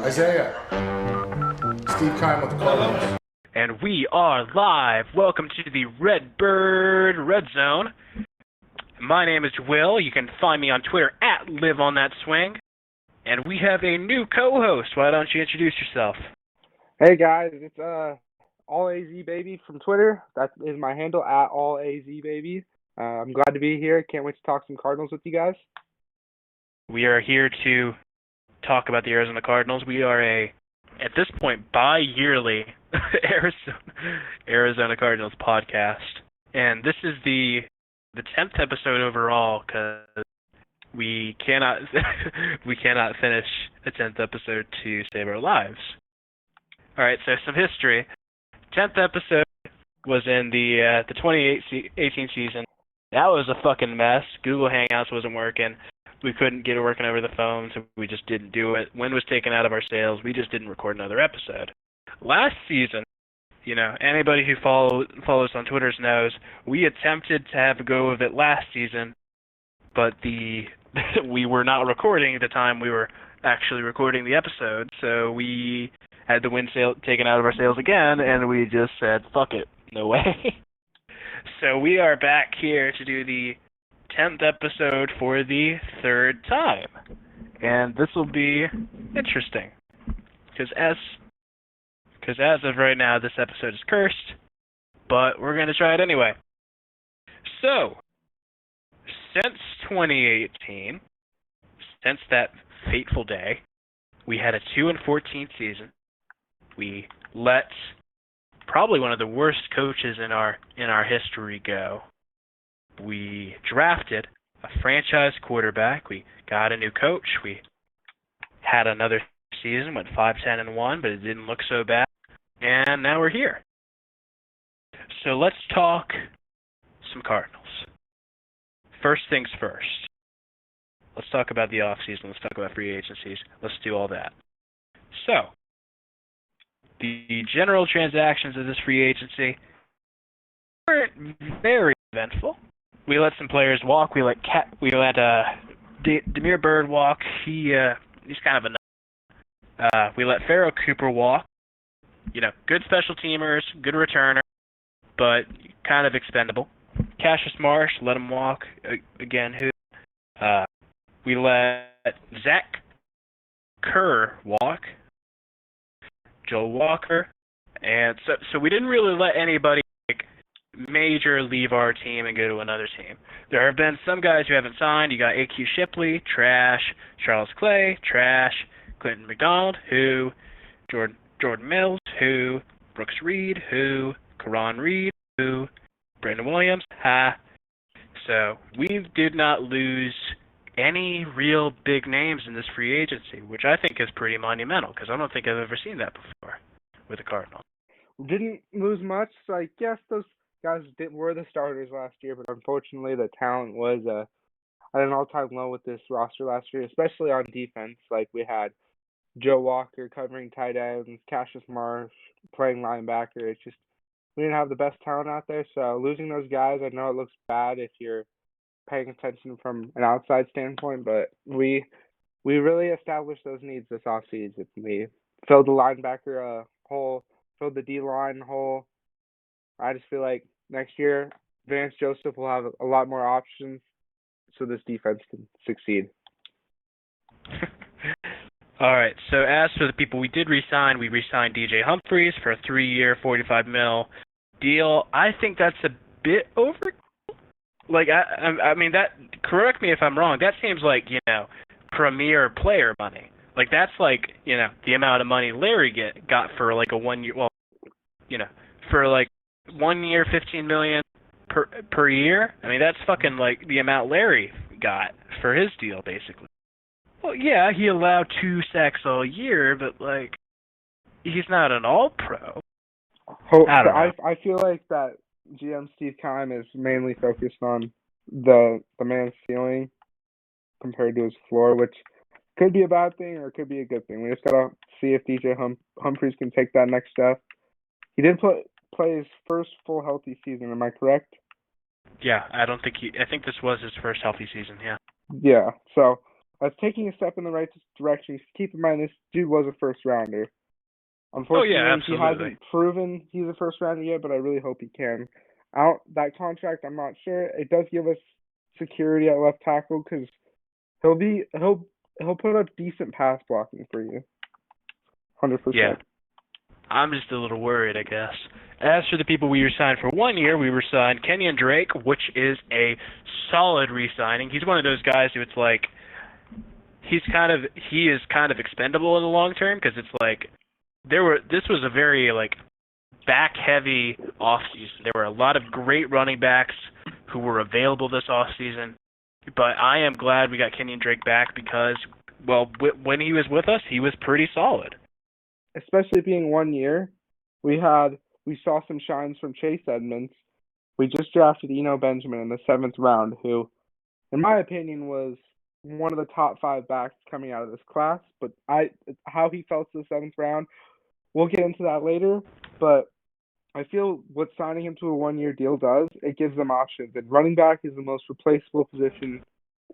Isaiah. Steve Kime with the Cardinals. And we are live. Welcome to the Redbird Redzone. My name is Will. You can find me on Twitter at LiveOnThatSwing. And we have a new co-host. Why don't you introduce yourself? Hey guys, it's All AZ Baby from Twitter. That is my handle, at All AZ Baby. I'm glad to be here. Can't wait to talk some Cardinals with you guys. We are here to talk about the Arizona Cardinals. We are at this point, bi-yearly Arizona Cardinals podcast. And this is the 10th episode overall because we cannot finish a 10th episode to save our lives. All right, so some history. 10th episode was in the 2018 season. That was a fucking mess. Google Hangouts wasn't working. We couldn't get it working over the phone, so we just didn't do it. Wind was taken out of our sails. We just didn't record another episode. Last season, anybody who follows on Twitter knows, we attempted to have a go of it last season, but we were not recording at the time we were actually recording the episode, so we had the wind taken out of our sails again, and we just said, fuck it, no way. So we are back here to do the 10th episode for the third time. And this will be interesting. Because as of right now, this episode is cursed, but we're going to try it anyway. So, since 2018, since that fateful day, we had a 2-14 season. We let probably one of the worst coaches in our history go. We drafted a franchise quarterback. We got a new coach. We had another season, went 5-10-1, but it didn't look so bad. And now we're here. So let's talk some Cardinals. First things first. Let's talk about the offseason. Let's talk about free agencies. Let's do all that. So, the general transactions of this free agency weren't very eventful. We let some players walk. We let Demir Bird walk. He's kind of a nut. We let Pharaoh Cooper walk. Good special teamers, good returner, but kind of expendable. Cassius Marsh, let him walk. Again, we let Zach Kerr walk. Joel Walker, and so we didn't really let anybody major leave our team and go to another team. There have been some guys who haven't signed. You got A.Q. Shipley, trash. Charles Clay, trash. Clinton McDonald, who. Jordan Mills, who. Brooks Reed, who. Karan Reed, who. Brandon Williams, ha. So we did not lose any real big names in this free agency, which I think is pretty monumental, because I don't think I've ever seen that before with the Cardinals. Didn't lose much. Yes, those guys were the starters last year, but unfortunately the talent was at an all-time low with this roster last year, especially on defense. We had Joe Walker covering tight ends, Cassius Marsh playing linebacker. It's just we didn't have the best talent out there, so losing those guys, I know it looks bad if you're paying attention from an outside standpoint, but we really established those needs this offseason. We filled the linebacker hole, filled the D-line hole. I just feel like next year, Vance Joseph will have a lot more options so this defense can succeed. All right, so as for the people we did re-sign, we re-signed DJ Humphries for a 3-year, $45 million deal. I think that's a bit over. I mean, that. Correct me if I'm wrong. That seems like premier player money. That's the amount of money Larry got for a 1 year. Well, for 1 year, $15 million per year. I mean, that's fucking the amount Larry got for his deal, basically. Well, yeah, he allowed 2 sacks all year, but he's not an all-pro. I don't know. I feel like that GM Steve Kime is mainly focused on the man's ceiling compared to his floor, which could be a bad thing or it could be a good thing. We just gotta see if DJ Humphries can take that next step. He did play his first full healthy season. Am I correct? Yeah, I think this was his first healthy season. Yeah. Yeah. So that's taking a step in the right direction. Keep in mind, this dude was a first rounder. Oh yeah, Unfortunately, he absolutely. hasn't proven he's a first rounder yet, but I really hope he can. Out that contract, I'm not sure. It does give us security at left tackle because he'll put up decent pass blocking for you, 100%. Yeah. I'm just a little worried, I guess. As for the people we re-signed for 1 year, we re-signed Kenyon Drake, which is a solid re-signing. He's one of those guys who it's like he is kind of expendable in the long term because it's like this was a very like back heavy offseason. There were a lot of great running backs who were available this offseason, but I am glad we got Kenyon Drake back because when he was with us, he was pretty solid. Especially being 1 year, we saw some shines from Chase Edmonds. We just drafted Eno Benjamin in the 7th round, who, in my opinion, was one of the top 5 backs coming out of this class. But how he fell to the 7th round, we'll get into that later. But I feel what signing him to a 1-year deal does, it gives them options. And running back is the most replaceable position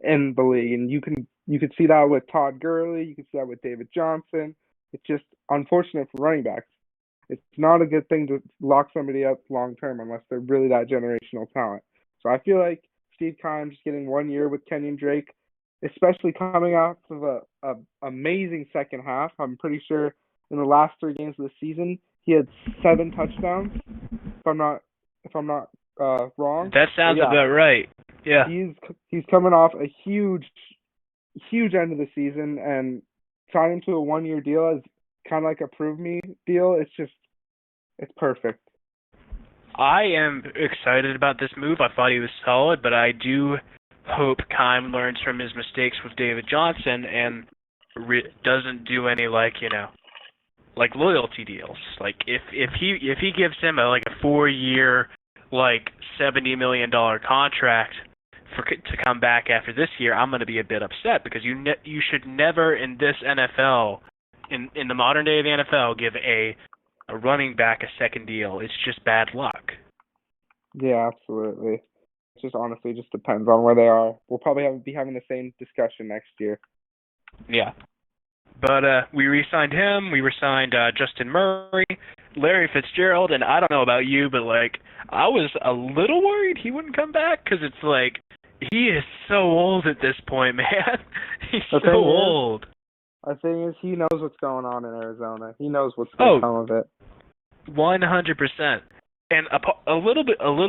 in the league, and you could see that with Todd Gurley, you could see that with David Johnson. It's just unfortunate for running backs. It's not a good thing to lock somebody up long term unless they're really that generational talent. So I feel like Steve Keim just getting 1 year with Kenyon Drake, especially coming off of a amazing second half. I'm pretty sure in the last 3 games of the season he had 7 touchdowns. If I'm not wrong. That sounds about right. Yeah. He's coming off a huge end of the season, and signing to a 1-year deal is kind of like a prove me deal. It's perfect. I am excited about this move. I thought he was solid, but I do hope Keim learns from his mistakes with David Johnson and doesn't do any like loyalty deals. Like if he gives him a 4-year $70 million contract to come back after this year, I'm going to be a bit upset because you should never in this NFL, in the modern day of the NFL, give a running back a second deal. It's just bad luck. Yeah, absolutely. It just honestly just depends on where they are. We'll probably be having the same discussion next year. Yeah. But we re-signed him. We re-signed Justin Murray, Larry Fitzgerald, and I don't know about you, but I was a little worried he wouldn't come back because it's like he is so old at this point, man. He's so old. The thing is, he knows what's going on in Arizona. He knows what's going to come of it. 100%. And a little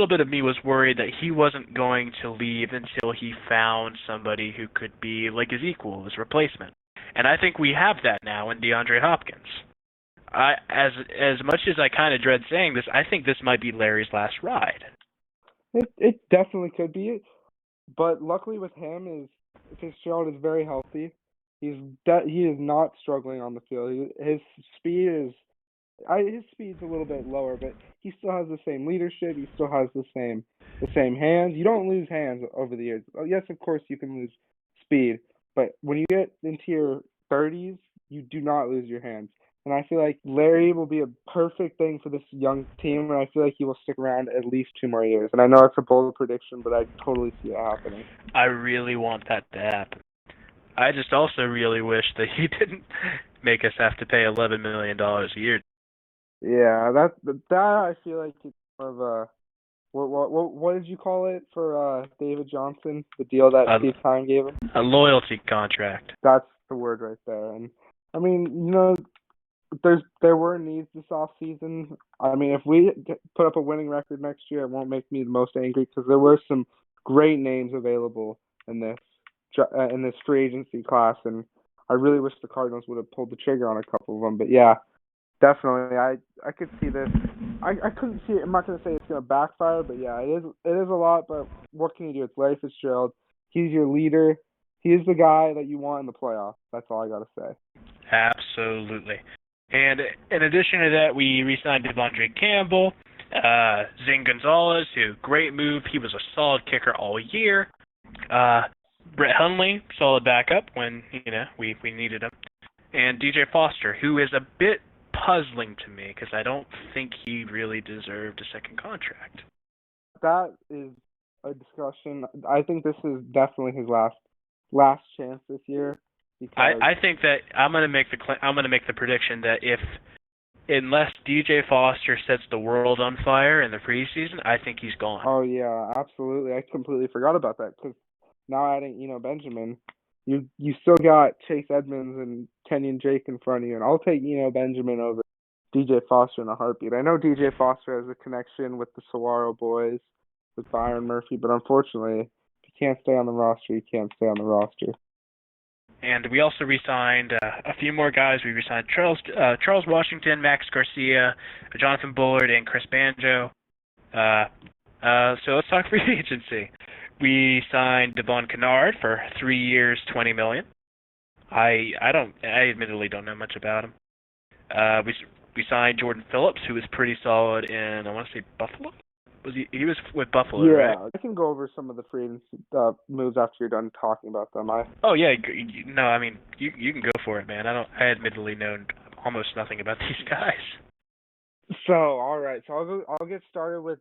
bit of me was worried that he wasn't going to leave until he found somebody who could be like his equal, his replacement. And I think we have that now in DeAndre Hopkins. As much as I kind of dread saying this, I think this might be Larry's last ride. It definitely could be, but luckily with him is Fitzgerald is very healthy. He is not struggling on the field. His speed's a little bit lower, but he still has the same leadership. He still has the same hands. You don't lose hands over the years. Oh, yes, of course you can lose speed, but when you get into your 30s, you do not lose your hands. And I feel like Larry will be a perfect thing for this young team, and I feel like he will stick around at least 2 more years. And I know it's a bold prediction, but I totally see it happening. I really want that to happen. I just also really wish that he didn't make us have to pay $11 million a year. Yeah, that I feel like it's more of a what did you call it for David Johnson? The deal that Steve Keim gave him? A loyalty contract. That's the word right there. And I mean, there were needs this offseason. I mean, if we put up a winning record next year, it won't make me the most angry because there were some great names available in this free agency class, and I really wish the Cardinals would have pulled the trigger on a couple of them. But yeah, definitely, I could see this. I couldn't see it. I'm not going to say it's going to backfire, but yeah, it is a lot. But what can you do? It's Larry Fitzgerald. He's your leader. He's the guy that you want in the playoffs. That's all I got to say. Absolutely. And in addition to that, we re-signed Devondre Campbell, Zane Gonzalez, who great move. He was a solid kicker all year. Brett Hundley, solid backup when we needed him, and DJ Foster, who is a bit puzzling to me because I don't think he really deserved a second contract. That is a discussion. I think this is definitely his last last chance this year. Because I think that I'm gonna make the prediction that unless DJ Foster sets the world on fire in the preseason, I think he's gone. oh yeah, absolutely. I completely forgot about that because now adding Benjamin, you still got Chase Edmonds and Kenyon Drake in front of you, and I'll take Benjamin over DJ Foster in a heartbeat. I know DJ Foster has a connection with the Saguaro boys, with Byron Murphy, but unfortunately, if you can't stay on the roster, you can't stay on the roster. And we also re-signed a few more guys. We re-signed Charles Washington, Max Garcia, Jonathan Bullard, and Chris Banjo. So let's talk free agency. We signed Devon Kennard for 3 years, $20 million. I admittedly don't know much about him. We signed Jordan Phillips, who was pretty solid in, I want to say, Buffalo. He was with Buffalo, right? Yeah, I can go over some of the free agency moves after you're done talking about them. Oh yeah, no, I mean you can go for it, man. I admittedly know almost nothing about these guys. So all right, so I'll get started with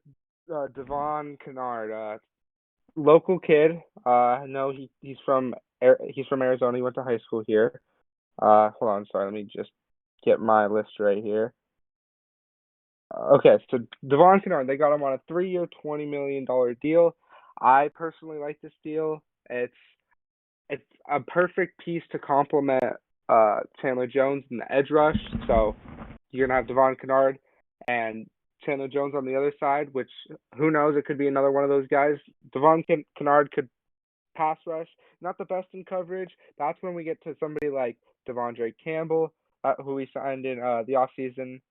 Devon Kennard, local kid. I know he's from Arizona. He went to high school here. Hold on, sorry, let me just get my list right here. Okay, so Devon Kennard, they got him on a 3-year, $20 million deal. I personally like this deal. It's a perfect piece to complement Chandler Jones in the edge rush. So you're gonna have Devon Kennard and Chandler Jones on the other side, which who knows, it could be another one of those guys. Devon Kennard could pass rush, not the best in coverage. That's when we get to somebody like Devondre Campbell, who we signed in the offseason.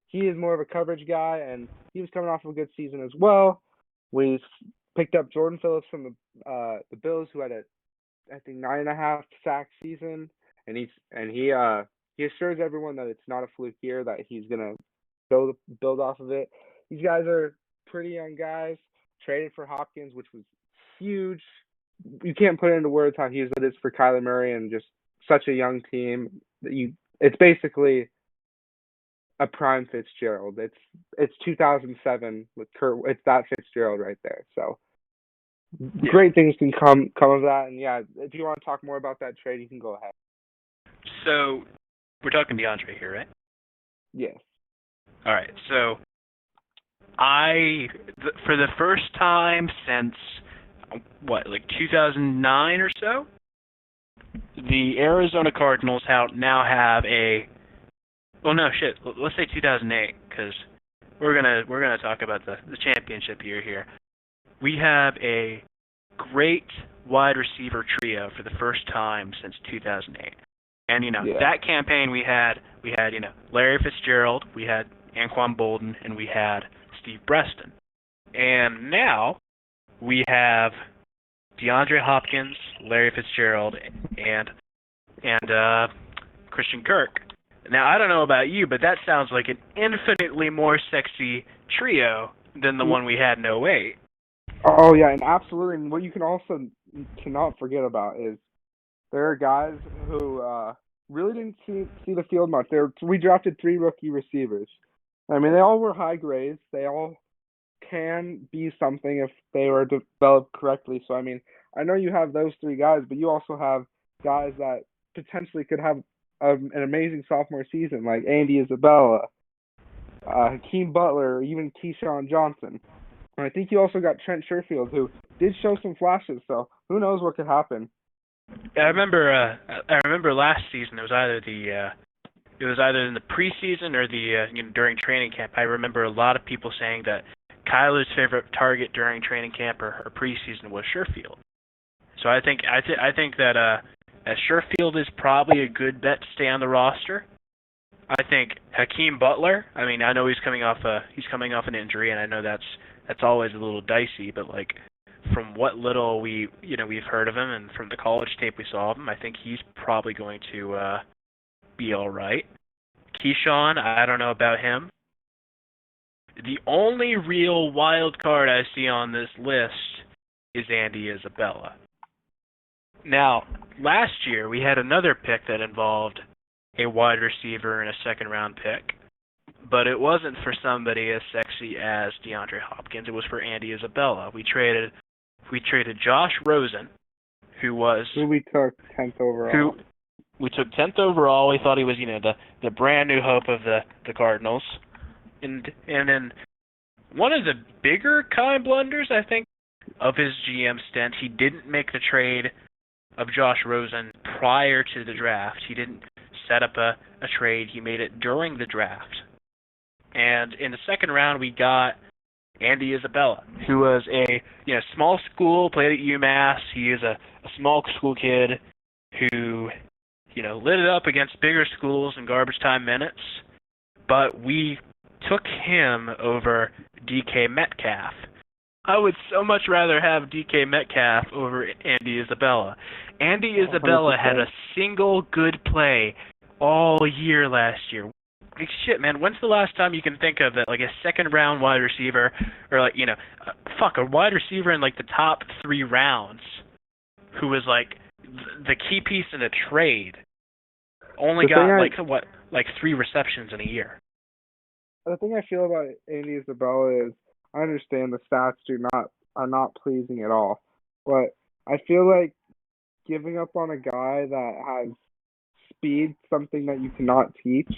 He is more of a coverage guy, and he was coming off of a good season as well. We picked up Jordan Phillips from the Bills, who had I think 9.5 sack season, and he assures everyone that it's not a fluke year, that he's gonna build off of it. These guys are pretty young guys. Traded for Hopkins, which was huge. You can't put it into words how huge that is for Kyler Murray and just such a young team. It's basically a prime Fitzgerald. It's 2007 with Kurt. It's that Fitzgerald right there. So yeah. Great things can come of that. And yeah, if you want to talk more about that trade, you can go ahead. So we're talking DeAndre here, right? Yes. All right. So for the first time since like 2009 or so, the Arizona Cardinals now have let's say 2008, because we're gonna talk about the championship year here. We have a great wide receiver trio for the first time since 2008, and that campaign we had Larry Fitzgerald, we had Anquan Bolden, and we had Steve Breston, and now we have DeAndre Hopkins, Larry Fitzgerald, and Christian Kirk. Now, I don't know about you, but that sounds like an infinitely more sexy trio than the one we had in 2008. Oh, yeah, and absolutely. And what you can also cannot forget about is there are guys who really didn't see the field much. We drafted 3 rookie receivers. I mean, they all were high grades. They all can be something if they were developed correctly. So, I mean, I know you have those 3 guys, but you also have guys that potentially could have an amazing sophomore season, like Andy Isabella, Hakeem Butler, or even Keyshawn Johnson. And I think you also got Trent Sherfield, who did show some flashes, so who knows what could happen. I remember last season it was either in the preseason or during training camp. I remember a lot of people saying that Kyler's favorite target during training camp or preseason was Sherfield. So I think that Sherfield is probably a good bet to stay on the roster. I think Hakeem Butler. I mean, I know he's coming off an injury, and I know that's always a little dicey. But like, from what little we've heard of him, and from the college tape we saw of him, I think he's probably going to be all right. Keyshawn, I don't know about him. The only real wild card I see on this list is Andy Isabella. Now, last year we had another pick that involved a wide receiver and a second-round pick, but it wasn't for somebody as sexy as DeAndre Hopkins. It was for Andy Isabella. We traded Josh Rosen, who we took 10th overall. who we took 10th overall. We thought he was, the brand new hope of the Cardinals. And then one of the bigger kind blunders, I think, of his GM stint, he didn't make the trade of Josh Rosen prior to the draft. He didn't set up a trade. He made it during the draft. And in the second round, we got Andy Isabella, who was a small school, played at UMass. He is a small school kid who lit it up against bigger schools in garbage time minutes. But we took him over DK Metcalf. I would so much rather have DK Metcalf over Andy Isabella. Andy Isabella 100%. had a single good play all year last year. Like, shit, man, when's the last time you can think of that, like a second-round wide receiver, or a wide receiver in like the top 3 rounds, who was like the key piece in a trade, only got 3 receptions in a year. The thing I feel about Andy Isabella is I understand the stats are not pleasing at all, but I feel like giving up on a guy that has speed, something that you cannot teach,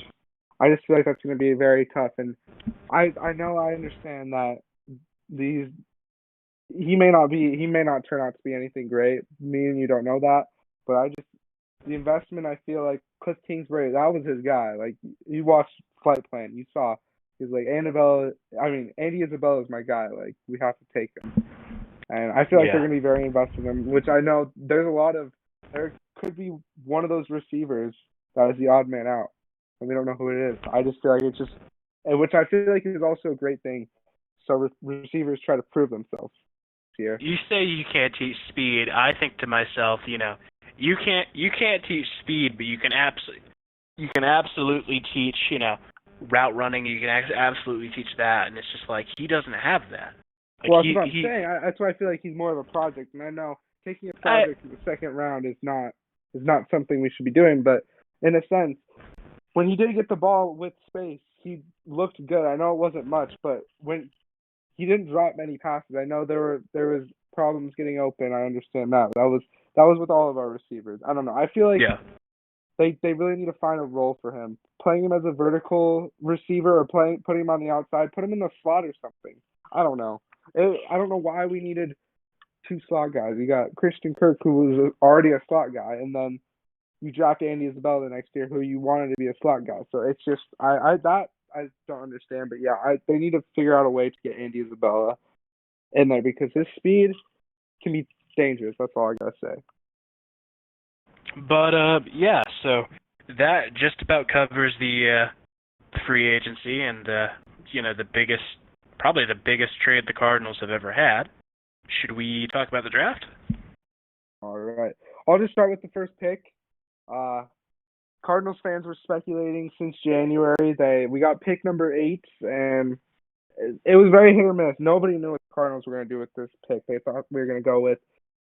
I just feel like that's going to be very tough. And I understand that he may not turn out to be anything great. Me and you don't know that, but the investment, I feel like Cliff Kingsbury, that was his guy. Like, you watched Flight Plan, you saw. He's like, Andy Isabella is my guy. Like, we have to take him. And I feel like they're going to be very invested in him, which I know there could be one of those receivers that is the odd man out. And we don't know who it is. I just feel like which I feel like is also a great thing. So receivers try to prove themselves here. You say you can't teach speed. I think to myself, you can't teach speed, but you can absolutely teach, route running. You can absolutely teach that, and it's just like he doesn't have that. Like, well, that's what I'm saying. That's why I feel like he's more of a project. And I know taking a project in the second round is not something we should be doing. But in a sense, when he did get the ball with space, he looked good. I know it wasn't much, but when he didn't drop many passes, I know there was problems getting open. I understand that. That was with all of our receivers. I don't know. I feel like they really need to find a role for him. Playing him as a vertical receiver or putting him on the outside, put him in the slot or something. I don't know. I don't know why we needed 2 slot guys. You got Christian Kirk, who was already a slot guy, and then you draft Andy Isabella the next year, who you wanted to be a slot guy. So it's just I don't understand. But they need to figure out a way to get Andy Isabella in there because his speed can be dangerous. That's all I gotta say. But so that just about covers the free agency and probably the biggest trade the Cardinals have ever had. Should we talk about the draft? All right. I'll just start with the first pick. Cardinals fans were speculating since January. We got pick number 8, and it was very hit or miss. Nobody knew what the Cardinals were going to do with this pick. They thought we were going to go with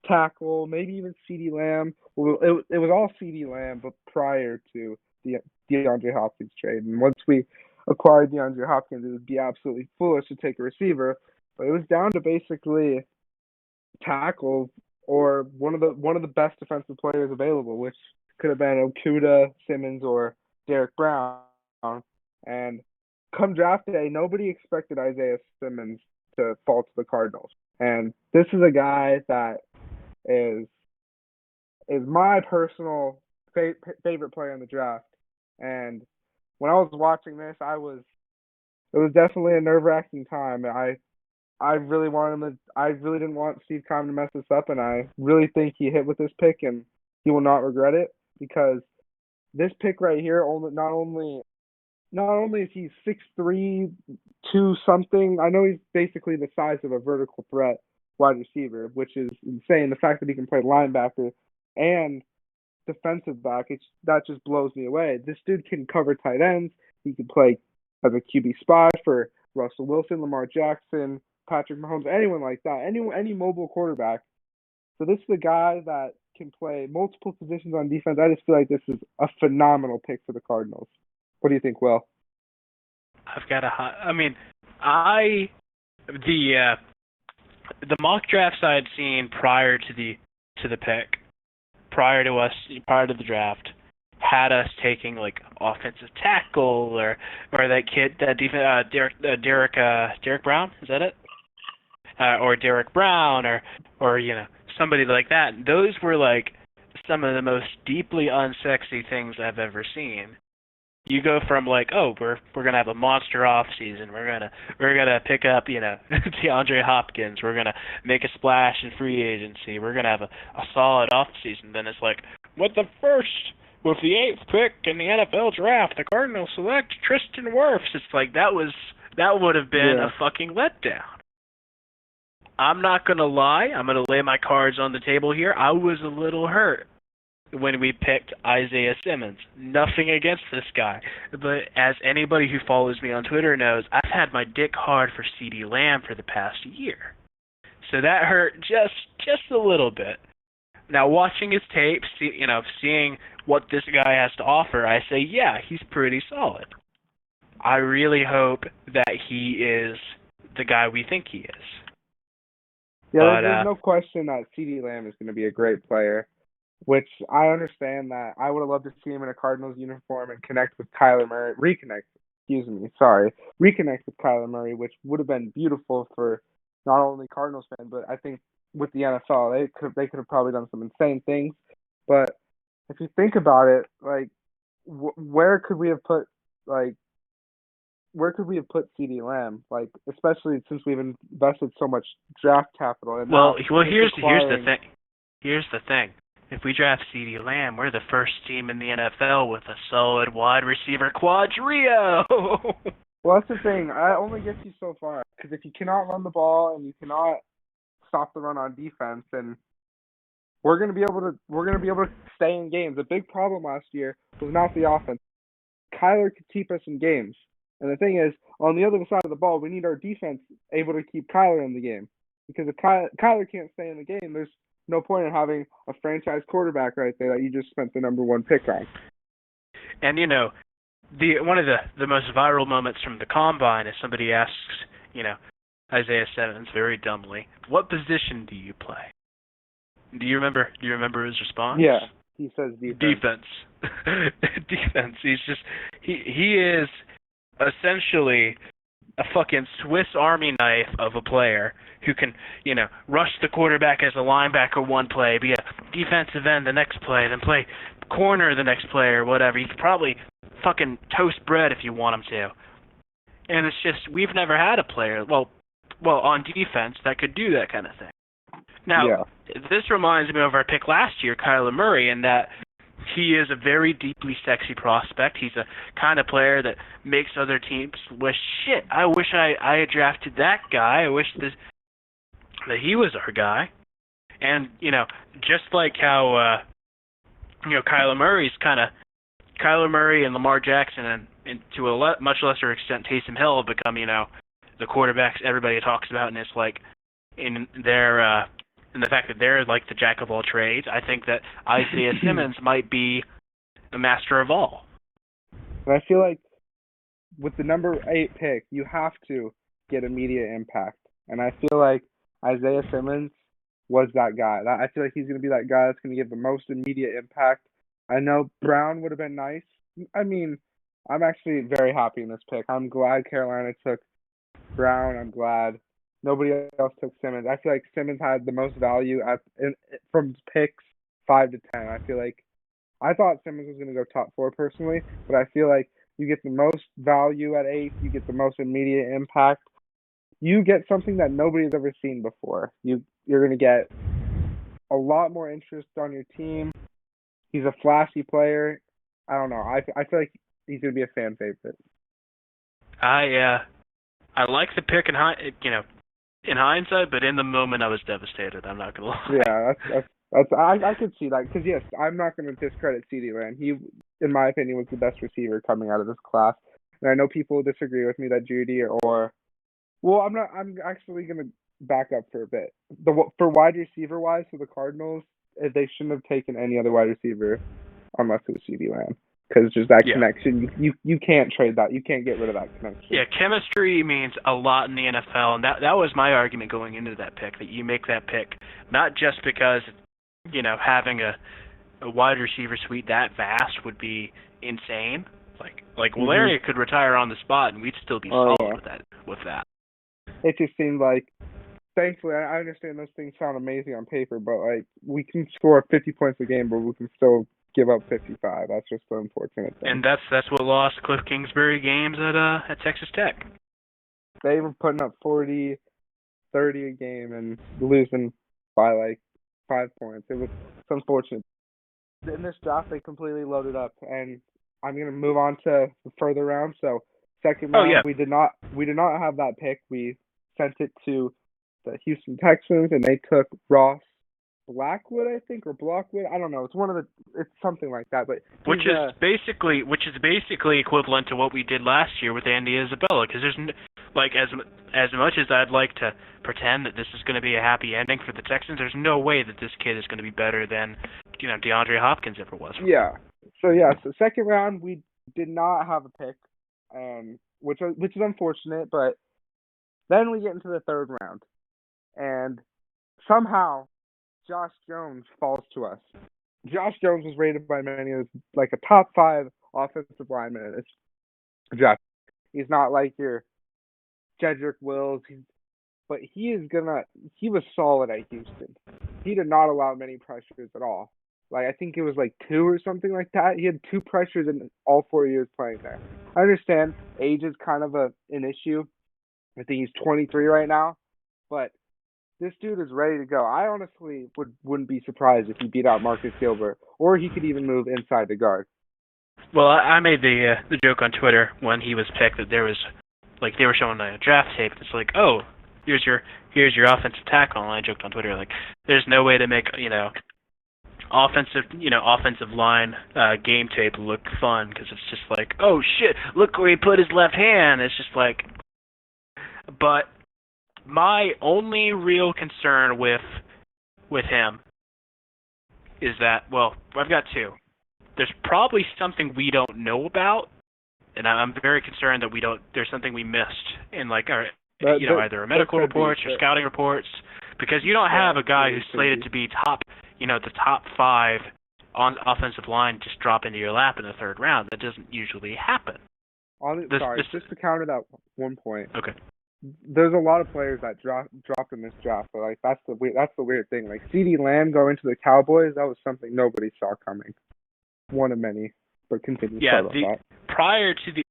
tackle, maybe even CeeDee Lamb. Well, it was all CeeDee Lamb, but prior to the DeAndre Hopkins trade. And once we acquired DeAndre Hopkins, it would be absolutely foolish to take a receiver. But it was down to basically tackle or one of the best defensive players available, which could have been Okudah, Simmons, or Derek Brown. And come draft day, nobody expected Isaiah Simmons to fall to the Cardinals. And this is a guy that is my personal favorite player in the draft. And when I was watching this, it was definitely a nerve-wracking time. I really didn't want Steve Keim to mess this up, and I really think he hit with this pick, and he will not regret it because this pick right here, not only is he 6'3", 2 something. I know he's basically the size of a vertical threat wide receiver, which is insane. The fact that he can play linebacker and defensive back, that just blows me away. This dude can cover tight ends. He can play as a QB spy for Russell Wilson, Lamar Jackson, Patrick Mahomes, anyone like that, any mobile quarterback. So this is a guy that can play multiple positions on defense. I just feel like this is a phenomenal pick for the Cardinals. What do you think, Will? I've got the mock drafts I had seen prior to the pick, prior to the draft, had us taking like offensive tackle or that kid, Derek Brown, is that it? Or Derek Brown or somebody like that. Those were like some of the most deeply unsexy things I've ever seen. You go from like, oh, we're gonna have a monster offseason. We're gonna pick up DeAndre Hopkins. We're gonna make a splash in free agency. We're gonna have a solid offseason. Then it's like, with the 8th pick in the NFL draft, the Cardinals select Tristan Wirfs. It's like that would have been a fucking letdown. I'm not gonna lie. I'm gonna lay my cards on the table here. I was a little hurt when we picked Isaiah Simmons. Nothing against this guy, but as anybody who follows me on Twitter knows, I've had my dick hard for CeeDee Lamb for the past year. So that hurt just a little bit. Now watching his tape, seeing what this guy has to offer, I say, yeah, he's pretty solid. I really hope that he is the guy we think he is. Yeah, there's no question that CeeDee Lamb is going to be a great player. Which I understand that I would have loved to see him in a Cardinals uniform and reconnect with Kyler Murray, which would have been beautiful for not only Cardinals fans, but I think with the NFL, they could have probably done some insane things. But if you think about it, like, where could we have put CeeDee Lamb? Like, especially since we've invested so much draft capital. And here's the thing. If we draft CeeDee Lamb, we're the first team in the NFL with a solid wide receiver quadrio. Well, that's the thing. I only get you so far, because if you cannot run the ball and you cannot stop the run on defense, then we're gonna be able to stay in games. The big problem last year was not the offense. Kyler could keep us in games, and the thing is, on the other side of the ball, we need our defense able to keep Kyler in the game, because if Kyler can't stay in the game, there's no point in having a franchise quarterback right there that you just spent the number 1 pick on. And one of the most viral moments from the combine is somebody asks, Isaiah Simmons very dumbly, "What position do you play?" Do you remember his response? Yeah, he says defense. Defense. He is essentially a fucking Swiss Army knife of a player who can, rush the quarterback as a linebacker one play, be a defensive end the next play, then play corner the next play or whatever. He could probably fucking toast bread if you want him to. And it's just, we've never had a player, well, on defense that could do that kind of thing. Now, This reminds me of our pick last year, Kyler Murray, in that he is a very deeply sexy prospect. He's a kind of player that makes other teams wish, shit, I wish I had drafted that guy. I wish that he was our guy. And, just like how, Kyler Murray and Lamar Jackson and to a much lesser extent Taysom Hill have become, the quarterbacks everybody talks about, and it's like in the fact that they're like the jack of all trades. I think that Isaiah Simmons might be the master of all. And I feel like with the number 8 pick, you have to get immediate impact. And I feel like Isaiah Simmons was that guy. I feel like he's going to be that guy that's going to give the most immediate impact. I know Brown would have been nice. I mean, I'm actually very happy in this pick. I'm glad Carolina took Brown. I'm glad nobody else took Simmons. I feel like Simmons had the most value from picks 5 to 10. I thought Simmons was going to go top 4 personally, but I feel like you get the most value at 8. You get the most immediate impact. You get something that nobody's ever seen before. You're going to get a lot more interest on your team. He's a flashy player. I don't know. I feel like he's going to be a fan favorite. I like the pick in hindsight, but in the moment I was devastated. I'm not gonna lie. Yeah, I could see that, because yes, I'm not going to discredit CeeDee Lamb. He, in my opinion, was the best receiver coming out of this class. And I know people disagree with me that Judy I'm actually going to back up for a bit. For wide receiver wise, for the Cardinals, they shouldn't have taken any other wide receiver unless it was CeeDee Lamb. Because just that connection, you can't trade that. You can't get rid of that connection. Yeah, chemistry means a lot in the NFL, and that was my argument going into that pick, that you make that pick not just because, having a wide receiver suite that vast would be insane. Like Valeria Mm-hmm. could retire on the spot, and we'd still be solid with that. It just seemed like, thankfully, I understand those things sound amazing on paper, but like we can score 50 points a game, but we can still give up 55. That's just the unfortunate thing. And that's what lost Cliff Kingsbury games at Texas Tech. They were putting up 40, 30 a game and losing by like 5 points. It's unfortunate. In this draft, they completely loaded up, and I'm gonna move on to the further round. So second round, we did not have that pick. We sent it to the Houston Texans, and they took Ross Blackwood, I think, or Blockwood. I don't know. It's something like that. But which is basically equivalent to what we did last year with Andy Isabella, because there's as much as I'd like to pretend that this is going to be a happy ending for the Texans, there's no way that this kid is going to be better than DeAndre Hopkins ever was. Yeah. So second round we did not have a pick, which is unfortunate. But then we get into the third round, and somehow Josh Jones falls to us. Josh Jones was rated by many as like a top 5 offensive lineman in this draft. He's not like your Jedrick Wills, but he was solid at Houston. He did not allow many pressures at all. Like, I think it was like 2 or something like that. He had 2 pressures in all 4 years playing there. I understand age is kind of an issue. I think he's 23 right now, but this dude is ready to go. I honestly wouldn't be surprised if he beat out Marcus Gilbert, or he could even move inside the guard. Well, I made the joke on Twitter when he was picked that there was like they were showing a draft tape. It's like, oh, here's your offensive tackle. And I joked on Twitter like, there's no way to make offensive line game tape look fun, because it's just like, oh shit, look where he put his left hand. It's just like, but my only real concern with him is that, well, I've got 2. There's probably something we don't know about, and I'm very concerned that there's something we missed in either medical reports or scouting reports, because you don't have a guy who's slated to be the top 5 on offensive line just drop into your lap in the third round. That doesn't usually happen. Just to counter that one point. Okay. There's a lot of players that dropped in this draft, but like that's the weird thing. Like CeeDee Lamb going to the Cowboys, that was something nobody saw coming. One of many, but continue. Yeah, prior to the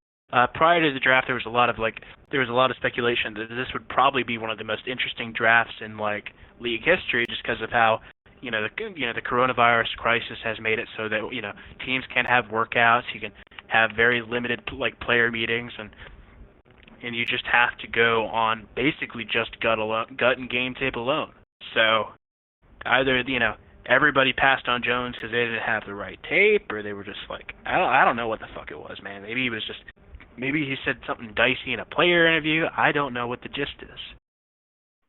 draft, there was a lot of speculation that this would probably be one of the most interesting drafts in like league history, just because of how the coronavirus crisis has made it so that teams can have workouts, you can have very limited player meetings, and you just have to go on basically just gut and game tape alone. So either everybody passed on Jones because they didn't have the right tape, or they were just like, I don't know what the fuck it was, man. Maybe he said something dicey in a player interview. I don't know what the gist is.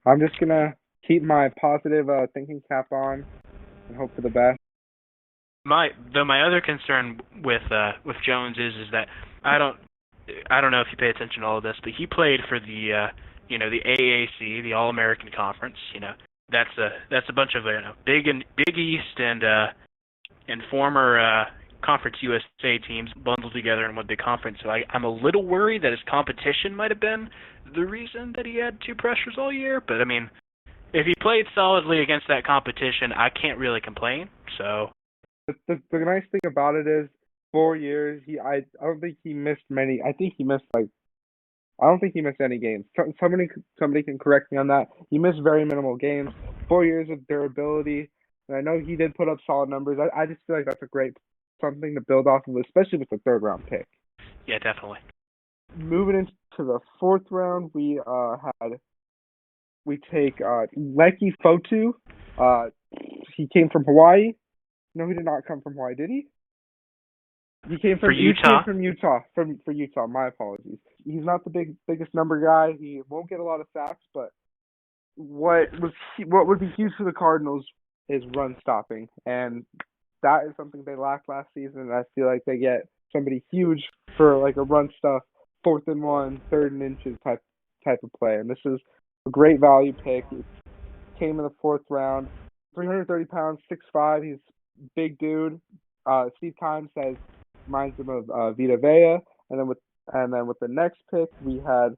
I'm just gonna keep my positive thinking cap on and hope for the best. My other concern with Jones is that I don't know if you pay attention to all of this, but he played for the the AAC, the All American Conference. That's a bunch of Big East and former Conference USA teams bundled together in one big conference. So I'm a little worried that his competition might have been the reason that he had 2 pressures all year. But I mean, if he played solidly against that competition, I can't really complain. So the nice thing about it is 4 years. I don't think he missed many. I don't think he missed any games. Somebody can correct me on that. He missed very minimal games. 4 years of durability, and I know he did put up solid numbers. I just feel like that's a great something to build off of, especially with the third round pick. Yeah, definitely. Moving into the fourth round, we take Leki Fotu. He came from Hawaii. No, he did not come from Hawaii, did he? He came from Utah. For Utah. My apologies. He's not the biggest number guy. He won't get a lot of sacks, but what would be huge for the Cardinals is run stopping, and that is something they lacked last season. And I feel like they get somebody huge for like a run stuff, 4th and 1, 3rd and inches type of play. And this is a great value pick. He came in the 4th round, 330 pounds, 6'5". He's big dude. Steve Keim says reminds him of Vita Vea, and then with the next pick we had.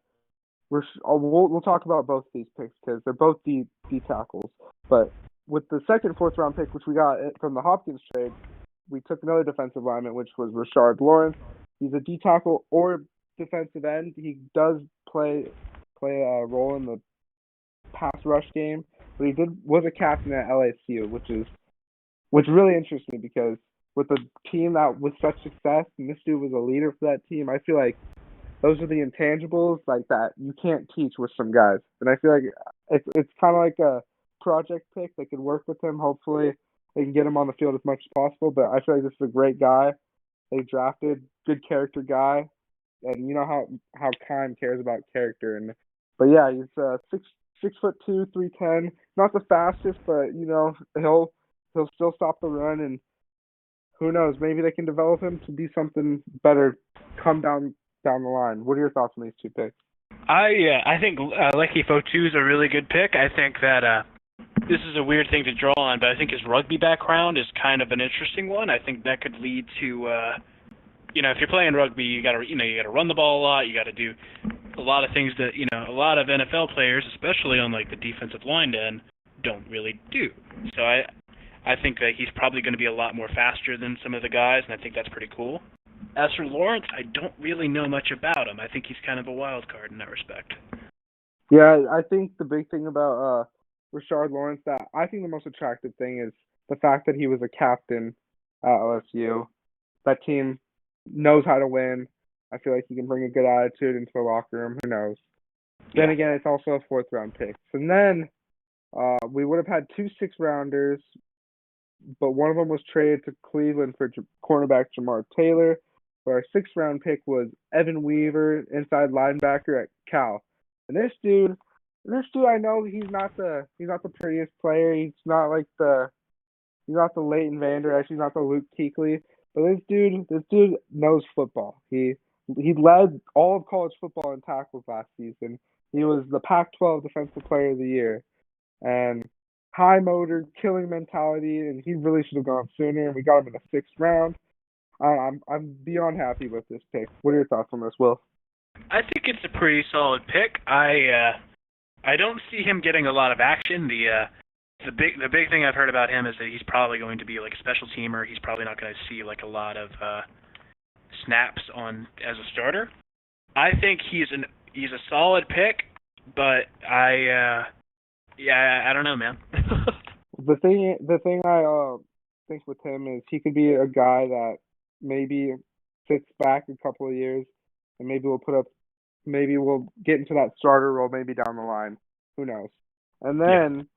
We'll talk about both these picks because they're both D tackles. But with the second fourth round pick, which we got from the Hopkins trade, we took another defensive lineman, which was Rashard Lawrence. He's a D tackle or defensive end. He does play a role in the pass rush game, but he was a captain at LSU, which really interests me because with a team that was such success, and this dude was a leader for that team, I feel like those are the intangibles like that you can't teach with some guys. And I feel like it's kind of like a project pick. They could work with him. Hopefully, they can get him on the field as much as possible. But I feel like this is a great guy. They drafted, good character guy, and you know how Kime cares about character. But yeah, he's 6'2", 310. Not the fastest, but you know he'll still stop the run. And who knows? Maybe they can develop him to be something better. Come down the line. What are your thoughts on these two picks? I think Lecky Fotu is a really good pick. I think that this is a weird thing to draw on, but I think his rugby background is kind of an interesting one. I think that could lead to, if you're playing rugby, you gotta run the ball a lot. You gotta do a lot of things that a lot of NFL players, especially on like the defensive line end, don't really do. So I think that he's probably going to be a lot more faster than some of the guys, and I think that's pretty cool. As for Lawrence, I don't really know much about him. I think he's kind of a wild card in that respect. Yeah, I think the big thing about Rashard Lawrence, that I think the most attractive thing is the fact that he was a captain at LSU. That team knows how to win. I feel like he can bring a good attitude into the locker room. Who knows? Yeah. Then again, it's also a fourth-round pick. So then we would have had 2 6-rounders, but one of them was traded to Cleveland for cornerback Jamar Taylor. But our 6th-round pick was Evan Weaver, inside linebacker at Cal. And this dude, I know he's not the prettiest player. He's not the Leighton Vander Esch. He's not the Luke Kuechly. But this dude knows football. He led all of college football in tackles last season. He was the Pac-12 Defensive Player of the Year. And high motor, killing mentality, and he really should have gone sooner. And we got him in the 6th round. I'm beyond happy with this pick. What are your thoughts on this, Will? I think it's a pretty solid pick. I don't see him getting a lot of action. The big thing I've heard about him is that he's probably going to be like a special teamer. He's probably not going to see like a lot of snaps as a starter. I think he's a solid pick, but I don't know, man. The thing I think with him is he could be a guy that maybe sits back a couple of years, and maybe we'll get into that starter role maybe down the line. Who knows? And then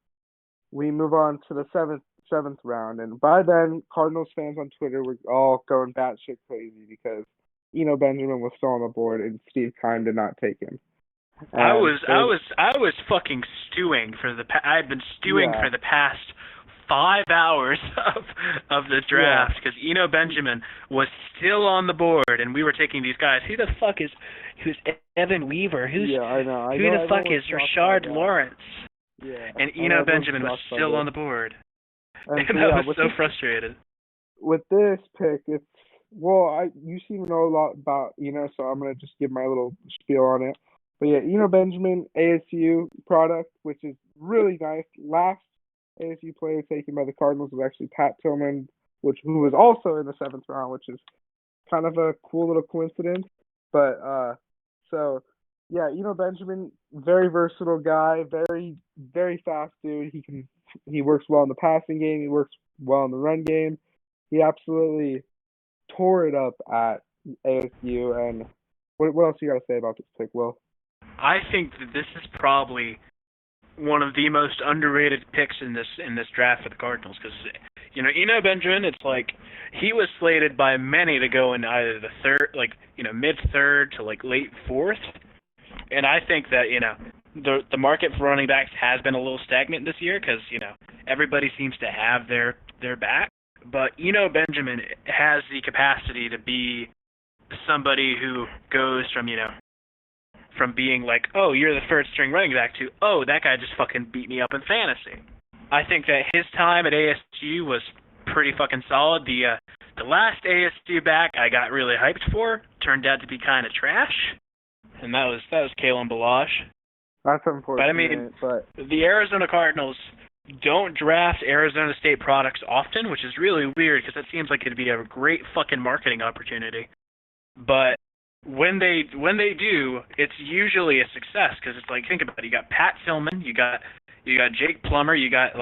we move on to the seventh round, and by then Cardinals fans on Twitter were all going batshit crazy because Benjamin was still on the board and Steve Keim did not take him. And I was fucking stewing I've been stewing for the past 5 hours of the draft because Benjamin was still on the board and we were taking these guys. Who's Evan Weaver? I know. Who the fuck is Rashard Lawrence? Yeah. And Benjamin was still on the board. And I was so frustrated. With this pick, you seem to know a lot about so I'm gonna just give my little spiel on it. But yeah, Benjamin, ASU product, which is really nice. Last ASU player taken by the Cardinals was actually Pat Tillman, who was also in the 7th round, which is kind of a cool little coincidence. But Benjamin, very versatile guy, very, very fast dude. He works well in the passing game. He works well in the run game. He absolutely tore it up at ASU. And what else you got to say about this pick, Will? I think that this is probably one of the most underrated picks in this draft for the Cardinals because Benjamin, it's like he was slated by many to go in either the third, mid-third to late 4th, and I think that the market for running backs has been a little stagnant this year because everybody seems to have their back, but Benjamin has the capacity to be somebody who goes from being like, oh, you're the third string running back to, oh, that guy just fucking beat me up in fantasy. I think that his time at ASU was pretty fucking solid. The last ASU back I got really hyped for turned out to be kind of trash, and that was Kalen Balazs. That's unfortunate. But I mean, the Arizona Cardinals don't draft Arizona State products often, which is really weird because that seems like it'd be a great fucking marketing opportunity. But when they do, it's usually a success because it's like, think about it. You got Pat Tillman, you got Jake Plummer, you got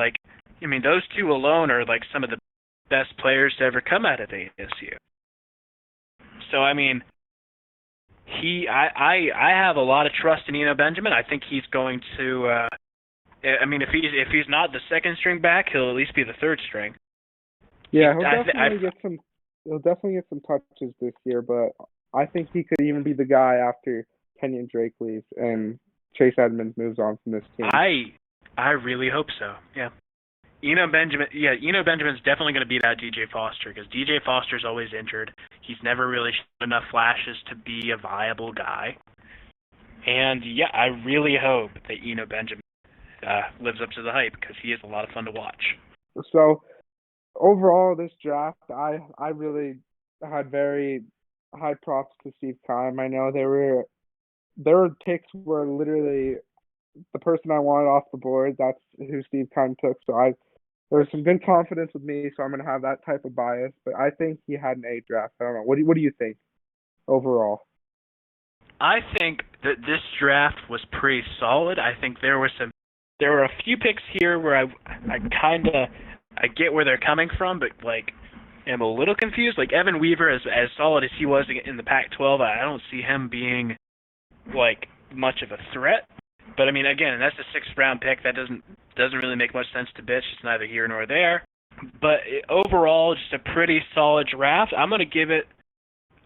those two alone are like some of the best players to ever come out of ASU. So I mean, I have a lot of trust in Eno Benjamin. I think he's going to. If he's not the second string back, he'll at least be the third string. Yeah, he'll definitely get some touches this year, but I think he could even be the guy after Kenyon Drake leaves and Chase Edmonds moves on from this team. I really hope so. Yeah. Eno Benjamin's definitely going to beat out DJ Foster because DJ Foster's always injured. He's never really shown enough flashes to be a viable guy. And yeah, I really hope that Eno Benjamin lives up to the hype because he is a lot of fun to watch. So overall, this draft, I really had very high props to Steve Keim. I know there were picks where literally the person I wanted off the board, that's who Steve Keim took. So there was some good confidence with me, so I'm going to have that type of bias. But I think he had an A draft. I don't know. What do you think overall? I think that this draft was pretty solid. I think there were a few picks here where I get where they're coming from, but am a little confused. Like Evan Weaver, as solid as he was in the Pac-12, I don't see him being much of a threat. But I mean, again, that's a 6th round pick. That doesn't really make much sense to bitch. It's neither here nor there. But overall, just a pretty solid draft. I'm gonna give it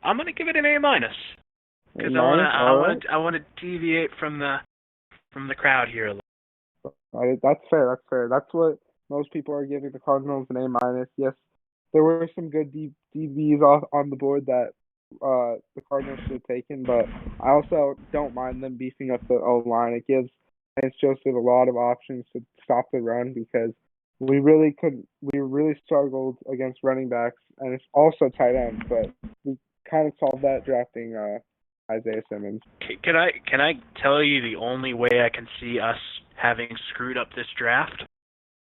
an A minus because I want to deviate from the crowd here a little. That's fair. That's what most people are giving the Cardinals an A minus. Yes, there were some good DBs on the board that the Cardinals should have taken, but I also don't mind them beefing up the O-line. It gives Vance Joseph a lot of options to stop the run because we really struggled against running backs, and it's also tight ends, but we kind of solved that drafting Isaiah Simmons. Can I tell you the only way I can see us having screwed up this draft?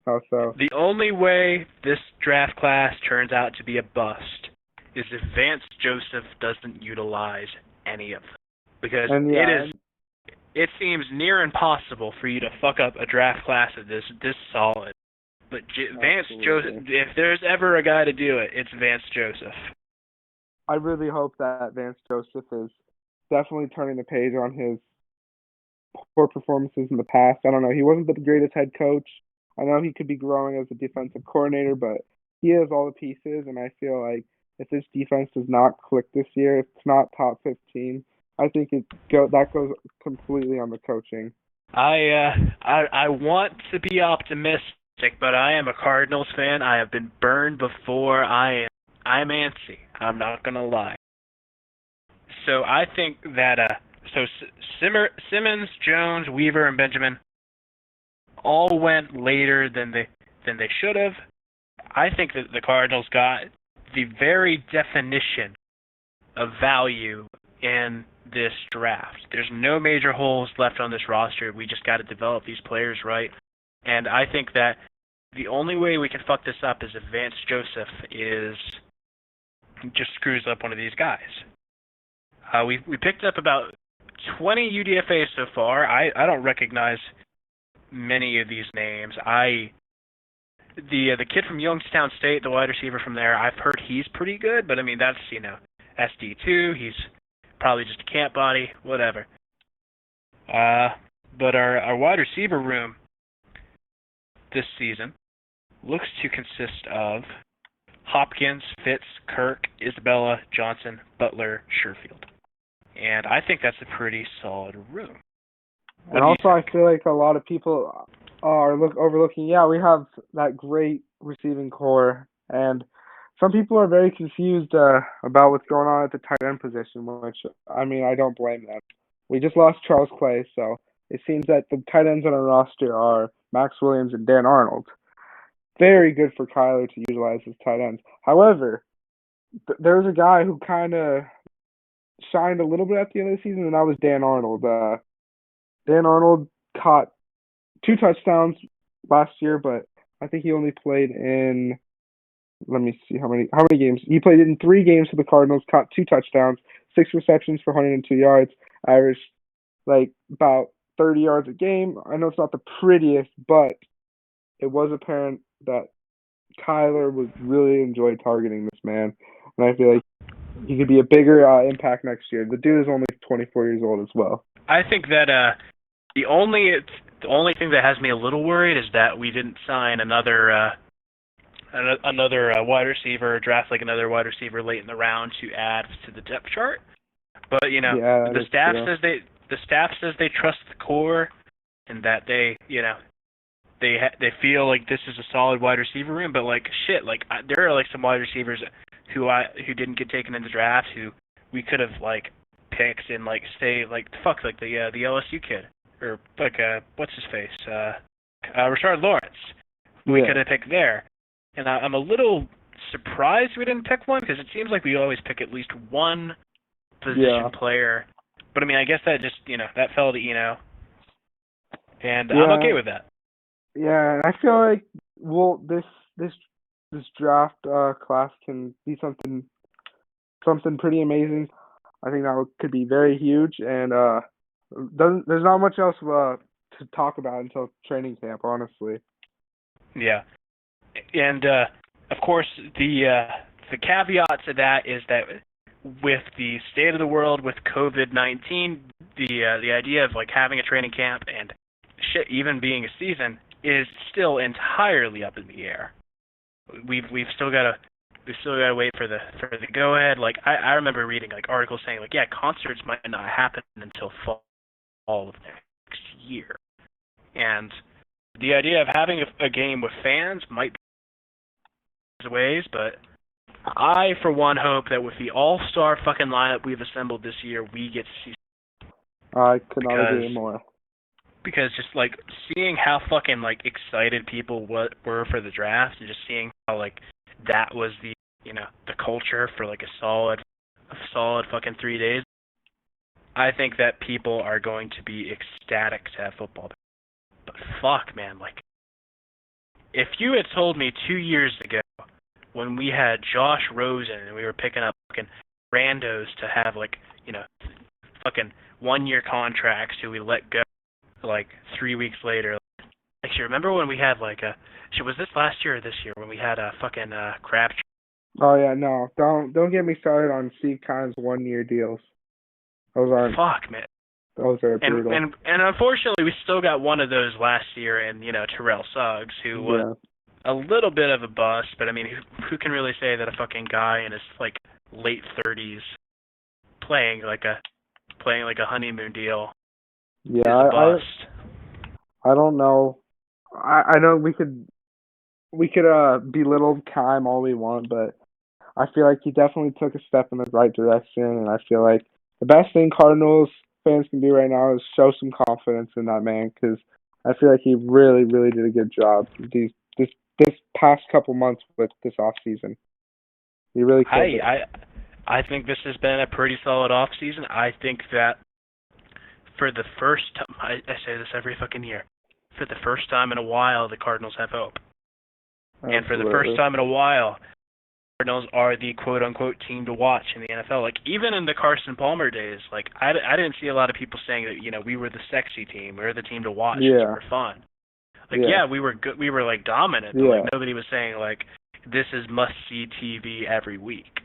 How so? The only way this draft class turns out to be a bust is if Vance Joseph doesn't utilize any of them. Because it seems near impossible for you to fuck up a draft class of this solid. But Vance Joseph, if there's ever a guy to do it, it's Vance Joseph. I really hope that Vance Joseph is definitely turning the page on his poor performances in the past. I don't know. He wasn't the greatest head coach. I know he could be growing as a defensive coordinator, but he has all the pieces, and I feel like if this defense does not click this year, if it's not top 15, I think that goes completely on the coaching. I want to be optimistic, but I am a Cardinals fan. I have been burned before. I'm antsy. I'm not gonna lie. So I think that Simmons, Jones, Weaver, and Benjamin all went later than they should have. I think that the Cardinals got the very definition of value in this draft. There's no major holes left on this roster. We just got to develop these players right. And I think that the only way we can fuck this up is if Vance Joseph just screws up one of these guys. We picked up about 20 UDFAs so far. I don't recognize many of these names. The kid from Youngstown State, the wide receiver from there, I've heard he's pretty good, but I mean that's SD2. He's probably just a camp body, whatever. But our wide receiver room this season looks to consist of Hopkins, Fitz, Kirk, Isabella, Johnson, Butler, Sherfield. And I think that's a pretty solid room. And also I feel like a lot of people are overlooking, we have that great receiving core, and some people are very confused about what's going on at the tight end position, which, I mean, I don't blame them. We just lost Charles Clay, so it seems that the tight ends on our roster are Max Williams and Dan Arnold. very good for Kyler to utilize his tight ends. However, there's a guy who kind of shined a little bit at the end of the season, and that was Dan Arnold. Dan Arnold caught 2 touchdowns last year, but I think he only played in, let me see how many games. He played in 3 games for the Cardinals, caught 2 touchdowns, 6 receptions for 102 yards, averaged like about 30 yards a game. I know it's not the prettiest, but it was apparent that Kyler would really enjoy targeting this man, and I feel like he could be a bigger impact next year. The dude is only 24 years old as well. I think that the only thing that has me a little worried is that we didn't sign another wide receiver, or draft like another wide receiver late in the round to add to the depth chart. But the staff says they trust the core, and that they feel like this is a solid wide receiver room. But like shit, like there are like some wide receivers who didn't get taken in the draft who we could have like picked and like say like the LSU kid, or like what's his face, Rashard Lawrence. We could have picked there, and I'm a little surprised we didn't pick one, because it seems like we always pick at least one position player. But I mean, I guess that just that fell to Eno, and I'm okay with that. Yeah, I feel like this draft class can be something pretty amazing. I think that could be very huge, and there's not much else to talk about until training camp, honestly. Yeah, and of course the caveat to that is that with the state of the world with COVID-19, the idea of like having a training camp and shit even being a season is still entirely up in the air. We've still got to wait for the go ahead. Like I remember reading like articles saying like, yeah, concerts might not happen until fall of next year, and the idea of having a game with fans might be ways, but I for one hope that with the all-star fucking lineup we've assembled this year, we get to see. I could not agree more. Because just like seeing how fucking like excited people were for the draft, and just seeing how like that was the the culture for like a solid fucking 3 days, I think that people are going to be ecstatic to have football. But fuck, man, like if you had told me 2 years ago when we had Josh Rosen and we were picking up fucking randos to have like fucking 1-year contracts who we let go like 3 weeks later. Like, you remember when we had like was this last year or this year when we had a fucking Crabtree? Oh yeah, no, don't get me started on Steve Keim's 1-year deals. Those aren't. Fuck, man. Those are brutal. And unfortunately, we still got one of those last year, and Terrell Suggs, who was a little bit of a bust. But I mean, who can really say that a fucking guy in his like late 30s playing like a honeymoon deal? Yeah, I don't know. I know we could belittle Keim all we want, but I feel like he definitely took a step in the right direction, and I feel like the best thing Cardinals fans can do right now is show some confidence in that man, because I feel like he really, really did a good job this past couple months with this offseason. He really killed it. I think this has been a pretty solid offseason. I think that for the first time, I say this every fucking year, for the first time in a while, the Cardinals have hope. Absolutely. And for the first time in a while, the Cardinals are the quote-unquote team to watch in the NFL. Like, even in the Carson Palmer days, like, I didn't see a lot of people saying that, we were the sexy team, we were the team to watch, we were fun. Like, we were good, we were, like, dominant, but, like, nobody was saying, like, this is must-see TV every week.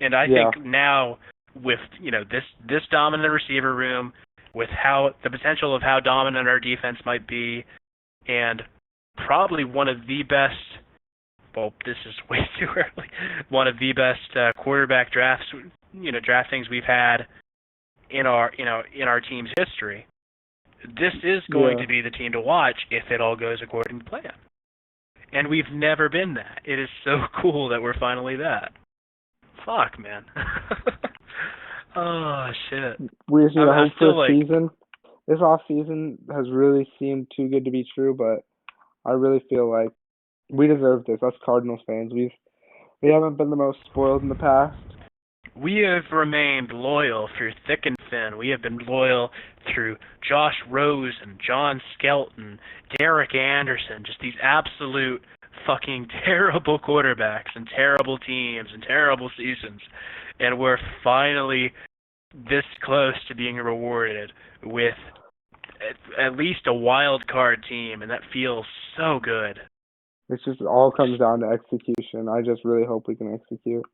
And I think now, with, this dominant receiver room, with the potential of how dominant our defense might be, and probably one of the best, well, this is way too early, one of the best quarterback draftings we've had in our team's history. This is going to be the team to watch if it all goes according to plan. And we've never been that. It is so cool that we're finally that. Fuck, man. Oh, shit. We just need to hope for a season. This off season has really seemed too good to be true, but I really feel like We deserve this. Us Cardinals fans. We haven't been the most spoiled in the past. We have remained loyal through thick and thin. We have been loyal through Josh Rosen, John Skelton, Derek Anderson, just these absolute fucking terrible quarterbacks and terrible teams and terrible seasons. And we're finally this close to being rewarded with at least a wild card team, and that feels so good. It's just all comes down to execution. I just really hope we can execute.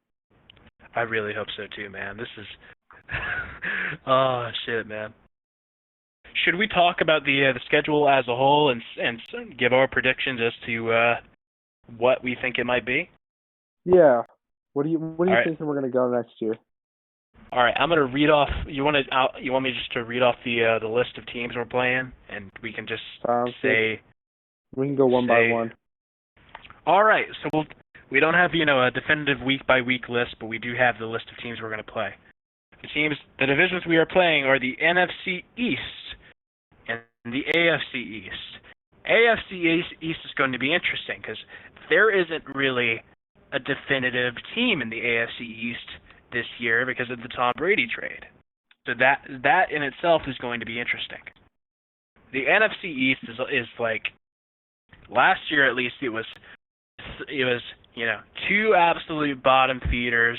I really hope so too, man. This is oh shit, man. Should we talk about the schedule as a whole and give our predictions as to what we think it might be? Yeah. What do you right. think we're gonna go next year? All right, I'm gonna read off. You want me just to read off the list of teams we're playing, and we can just say. We can go one by one. All right, so we don't have a definitive week by week list, but we do have the list of teams we're gonna play. The divisions we are playing are the NFC East and the AFC East. AFC East is going to be interesting because there isn't really a definitive team in the AFC East this year because of the Tom Brady trade. So that in itself is going to be interesting. The NFC East is like last year at least it was two absolute bottom feeders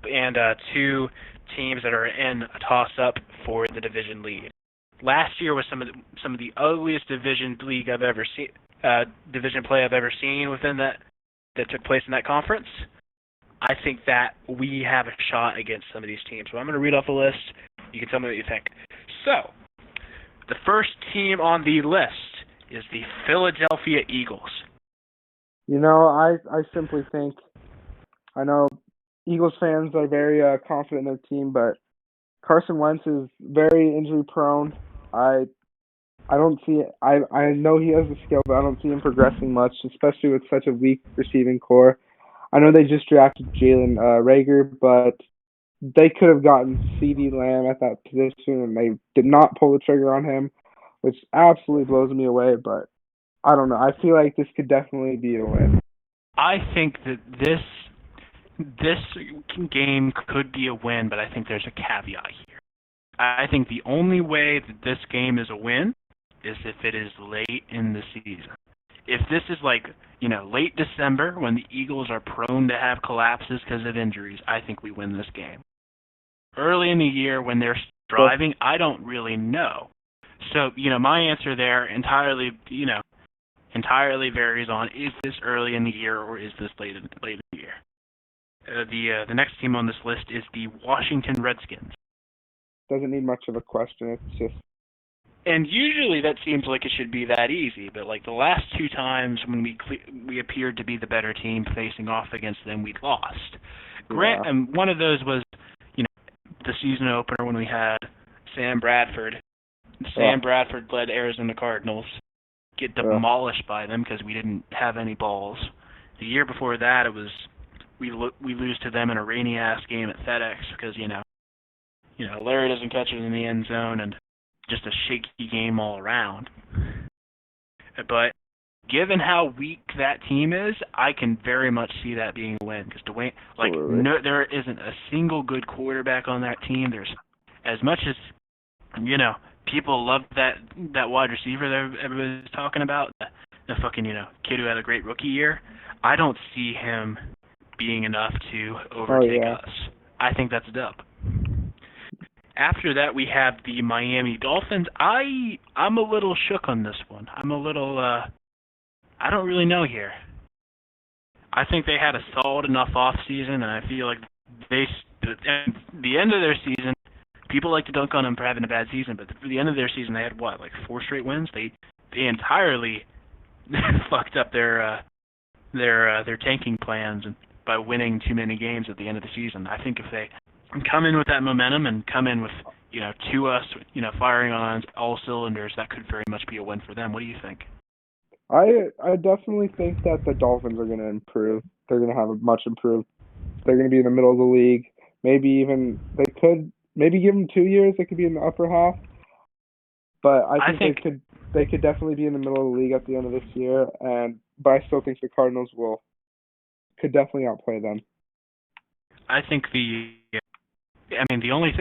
and two teams that are in a toss-up for the division lead. Last year was some of the ugliest division play I've ever seen within that took place in that conference. I think that we have a shot against some of these teams. So I'm going to read off a list. You can tell me what you think. So, the first team on the list is the Philadelphia Eagles. I simply think, I know Eagles fans are very confident in their team, but Carson Wentz is very injury prone. I don't see it. I know he has the skill, but I don't see him progressing much, especially with such a weak receiving core. I know they just drafted Jalen Reagor, but they could have gotten CeeDee Lamb at that position, and they did not pull the trigger on him, which absolutely blows me away, but I don't know. I feel like this could definitely be a win. I think that this game could be a win, but I think there's a caveat here. I think the only way that this game is a win is if it is late in the season. If this is late December when the Eagles are prone to have collapses because of injuries, I think we win this game. Early in the year when they're driving, I don't really know. So, my answer there entirely varies on is this early in the year or is this late in the year. The next team on this list is the Washington Redskins. Doesn't need much of a question. It's just. And usually that seems like it should be that easy, but the last two times when we appeared to be the better team facing off against them, we lost. Yeah. And one of those was, the season opener when we had Sam Bradford. Sam Bradford led Arizona Cardinals get demolished by them because we didn't have any balls. The year before that, it was we lose to them in a rainy ass game at FedEx because Larry doesn't catch it in the end zone and just a shaky game all around. But given how weak that team is, I can very much see that being a win because Dwayne, there isn't a single good quarterback on that team. There's as much as people love that wide receiver that everybody's talking about, the fucking kid who had a great rookie year. I don't see him being enough to overtake us. I think that's dub. After that, we have the Miami Dolphins. I'm a little shook on this one. I'm a little, I don't really know here. I think they had a solid enough offseason, and I feel like at the end of their season, people like to dunk on them for having a bad season, but for the end of their season, they had, 4 straight wins? They entirely fucked up their tanking plans by winning too many games at the end of the season. I think if they come in with that momentum and come in with, Tua, firing on all cylinders, that could very much be a win for them. What do you think? I definitely think that the Dolphins are going to improve. They're going to have a much improved. They're going to be in the middle of the league. Maybe even they could give them 2 years. They could be in the upper half. But I think they could definitely be in the middle of the league at the end of this year. And but I still think the Cardinals could definitely outplay them. I think the only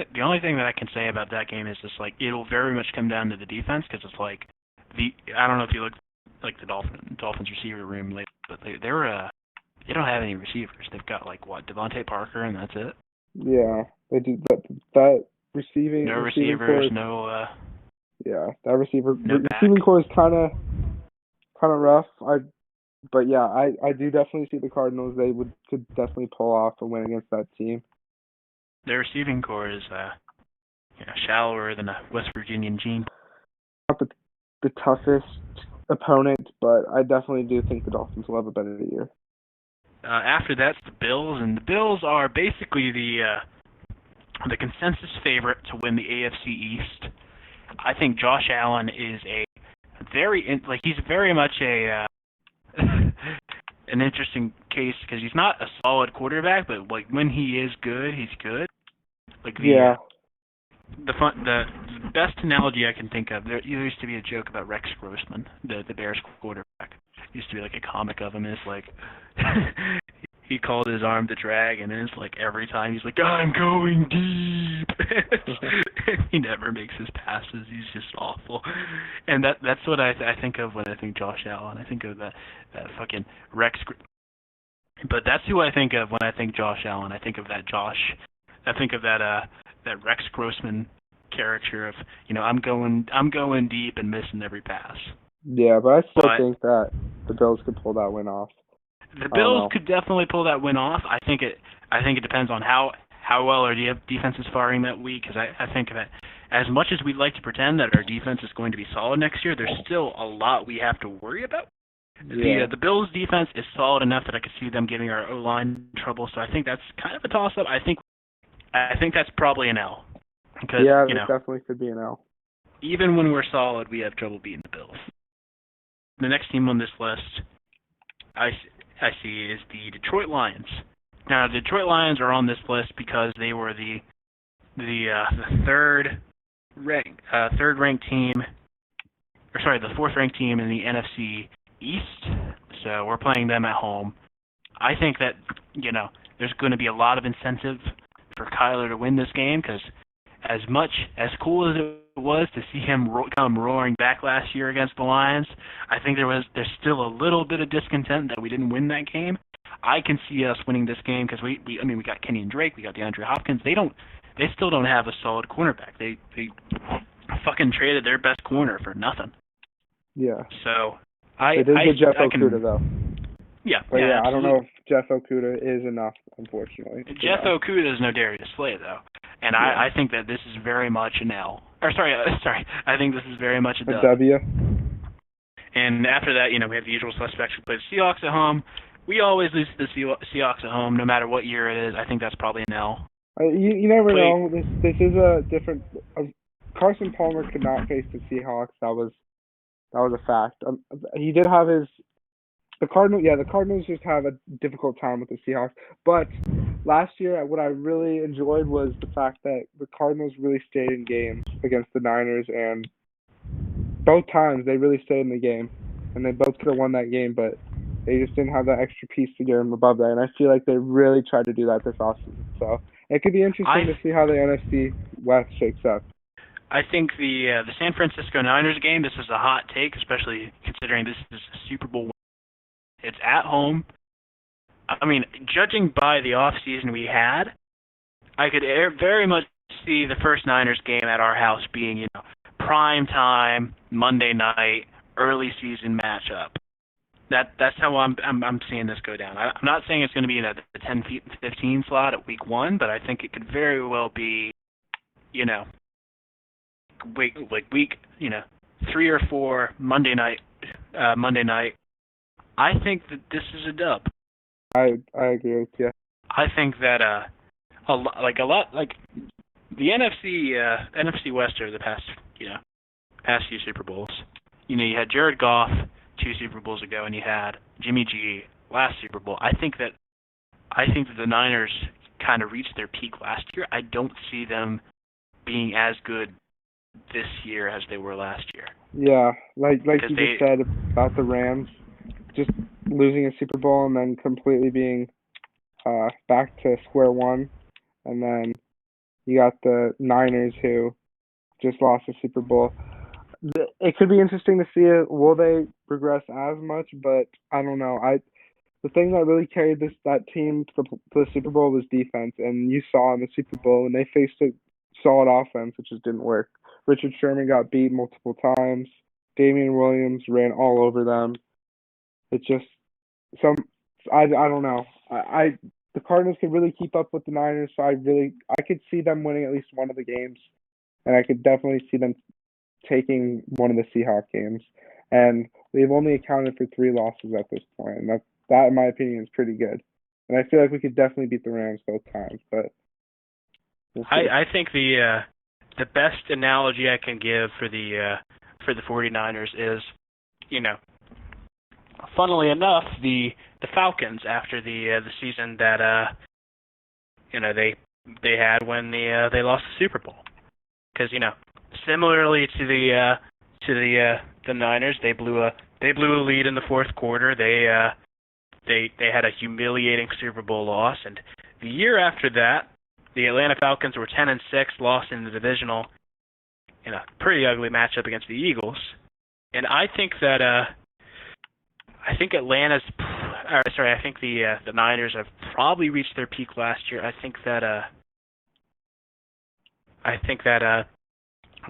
thing that I can say about that game is just like it'll very much come down to the defense because it's like I don't know if you look like the Dolphins receiver room lately, but they don't have any receivers. They've got like Devontae Parker and that's it. Yeah, they do that receiving. No receiving receivers, core, no. Yeah, that receiving back. core is kind of rough. But yeah, I do definitely see the Cardinals. They could definitely pull off a win against that team. Their receiving core is shallower than a West Virginian gene. Not the toughest opponent, but I definitely do think the Dolphins will have a better year. After that's the Bills, and the Bills are basically the consensus favorite to win the AFC East. I think Josh Allen is he's very much an interesting case because he's not a solid quarterback, but like when he is good, he's good. Like the best analogy I can think of, there used to be a joke about Rex Grossman, the Bears quarterback. Used to be like a comic of him. It's like he called his arm the drag, and it's like every time he's like, I'm going deep. He never makes his passes. He's just awful. And that's what I think of when I think Josh Allen. I think of that fucking Rex. But that's who I think of when I think Josh Allen. I think of that that Rex Grossman caricature of I'm going deep and missing every pass. Yeah, but I still think that the Bills could pull that win off. The Bills could definitely pull that win off. I think it depends on how well our defense is firing that week. Because I think that as much as we'd like to pretend that our defense is going to be solid next year, there's still a lot we have to worry about. Yeah. The Bills' defense is solid enough that I could see them giving our O-line trouble. So I think that's kind of a toss-up. I think that's probably an L. Because, yeah, it definitely could be an L. Even when we're solid, we have trouble beating the Bills. The next team on this list I see is the Detroit Lions. Now, the Detroit Lions are on this list because they were the third ranked team, the fourth ranked team in the NFC East. So we're playing them at home. I think that there's going to be a lot of incentive for Kyler to win this game because as cool as it was to see him come roaring back last year against the Lions, I think there's still a little bit of discontent that we didn't win that game. I can see us winning this game because we got Kenyon Drake, we got DeAndre Hopkins. They still don't have a solid cornerback. They fucking traded their best corner for nothing. Yeah. So they did get Jeff Okudah though. Yeah. But yeah, I don't know if Jeff Okudah is enough, unfortunately. Jeff Okudah is no Darius Slay though. And I think that this is very much an L. I think this is very much a W. And after that, we have the usual suspects who play the Seahawks at home. We always lose to the Seahawks at home, no matter what year it is. I think that's probably an L. You never know. This is a different. Carson Palmer could not face the Seahawks. That was a fact. He did have the Cardinals. Yeah, the Cardinals just have a difficult time with the Seahawks. But last year, what I really enjoyed was the fact that the Cardinals really stayed in games against the Niners, and both times they really stayed in the game, and they both could have won that game, but they just didn't have that extra piece to get them above that. And I feel like they really tried to do that this offseason. So it could be interesting to see how the NFC West shakes up. I think the San Francisco Niners game, this is a hot take, especially considering this is a Super Bowl. It's at home. I mean, judging by the offseason we had, I could very much see the first Niners game at our house being, prime time, Monday night, early season matchup. That's how I'm seeing this go down. I'm not saying it's going to be in the 10-15 slot at week 1, but I think it could very well be, week 3 or 4 Monday night. I think that this is a dub. I agree with you. I think that a lot the NFC West over the past few Super Bowls. You had Jared Goff 2 Super Bowls ago, and you had Jimmy G last Super Bowl. I think that the Niners kind of reached their peak last year. I don't see them being as good this year as they were last year. Yeah, like you just said about the Rams, just losing a Super Bowl and then completely being back to square one. And then you got the Niners who just lost the Super Bowl. It could be interesting to see it. Will they progress as much? But I don't know. The thing that really carried that team to the Super Bowl was defense, and you saw in the Super Bowl when they faced a solid offense, it just didn't work. Richard Sherman got beat multiple times. Damian Williams ran all over them. It just I don't know. The Cardinals could really keep up with the Niners, so I could see them winning at least one of the games, and I could definitely see them taking one of the Seahawks games. And they've only accounted for 3 losses at this point, and that in my opinion is pretty good. And I feel like we could definitely beat the Rams both times, but we'll see. I think the best analogy I can give for the 49ers is, funnily enough, the Falcons after the season that they had when they lost the Super Bowl, because similarly to the Niners, they blew a lead in the fourth quarter. They had a humiliating Super Bowl loss, and the year after that, the Atlanta Falcons were 10-6, lost in the divisional in a pretty ugly matchup against the Eagles. And I think that I think the Niners have probably reached their peak last year. I think that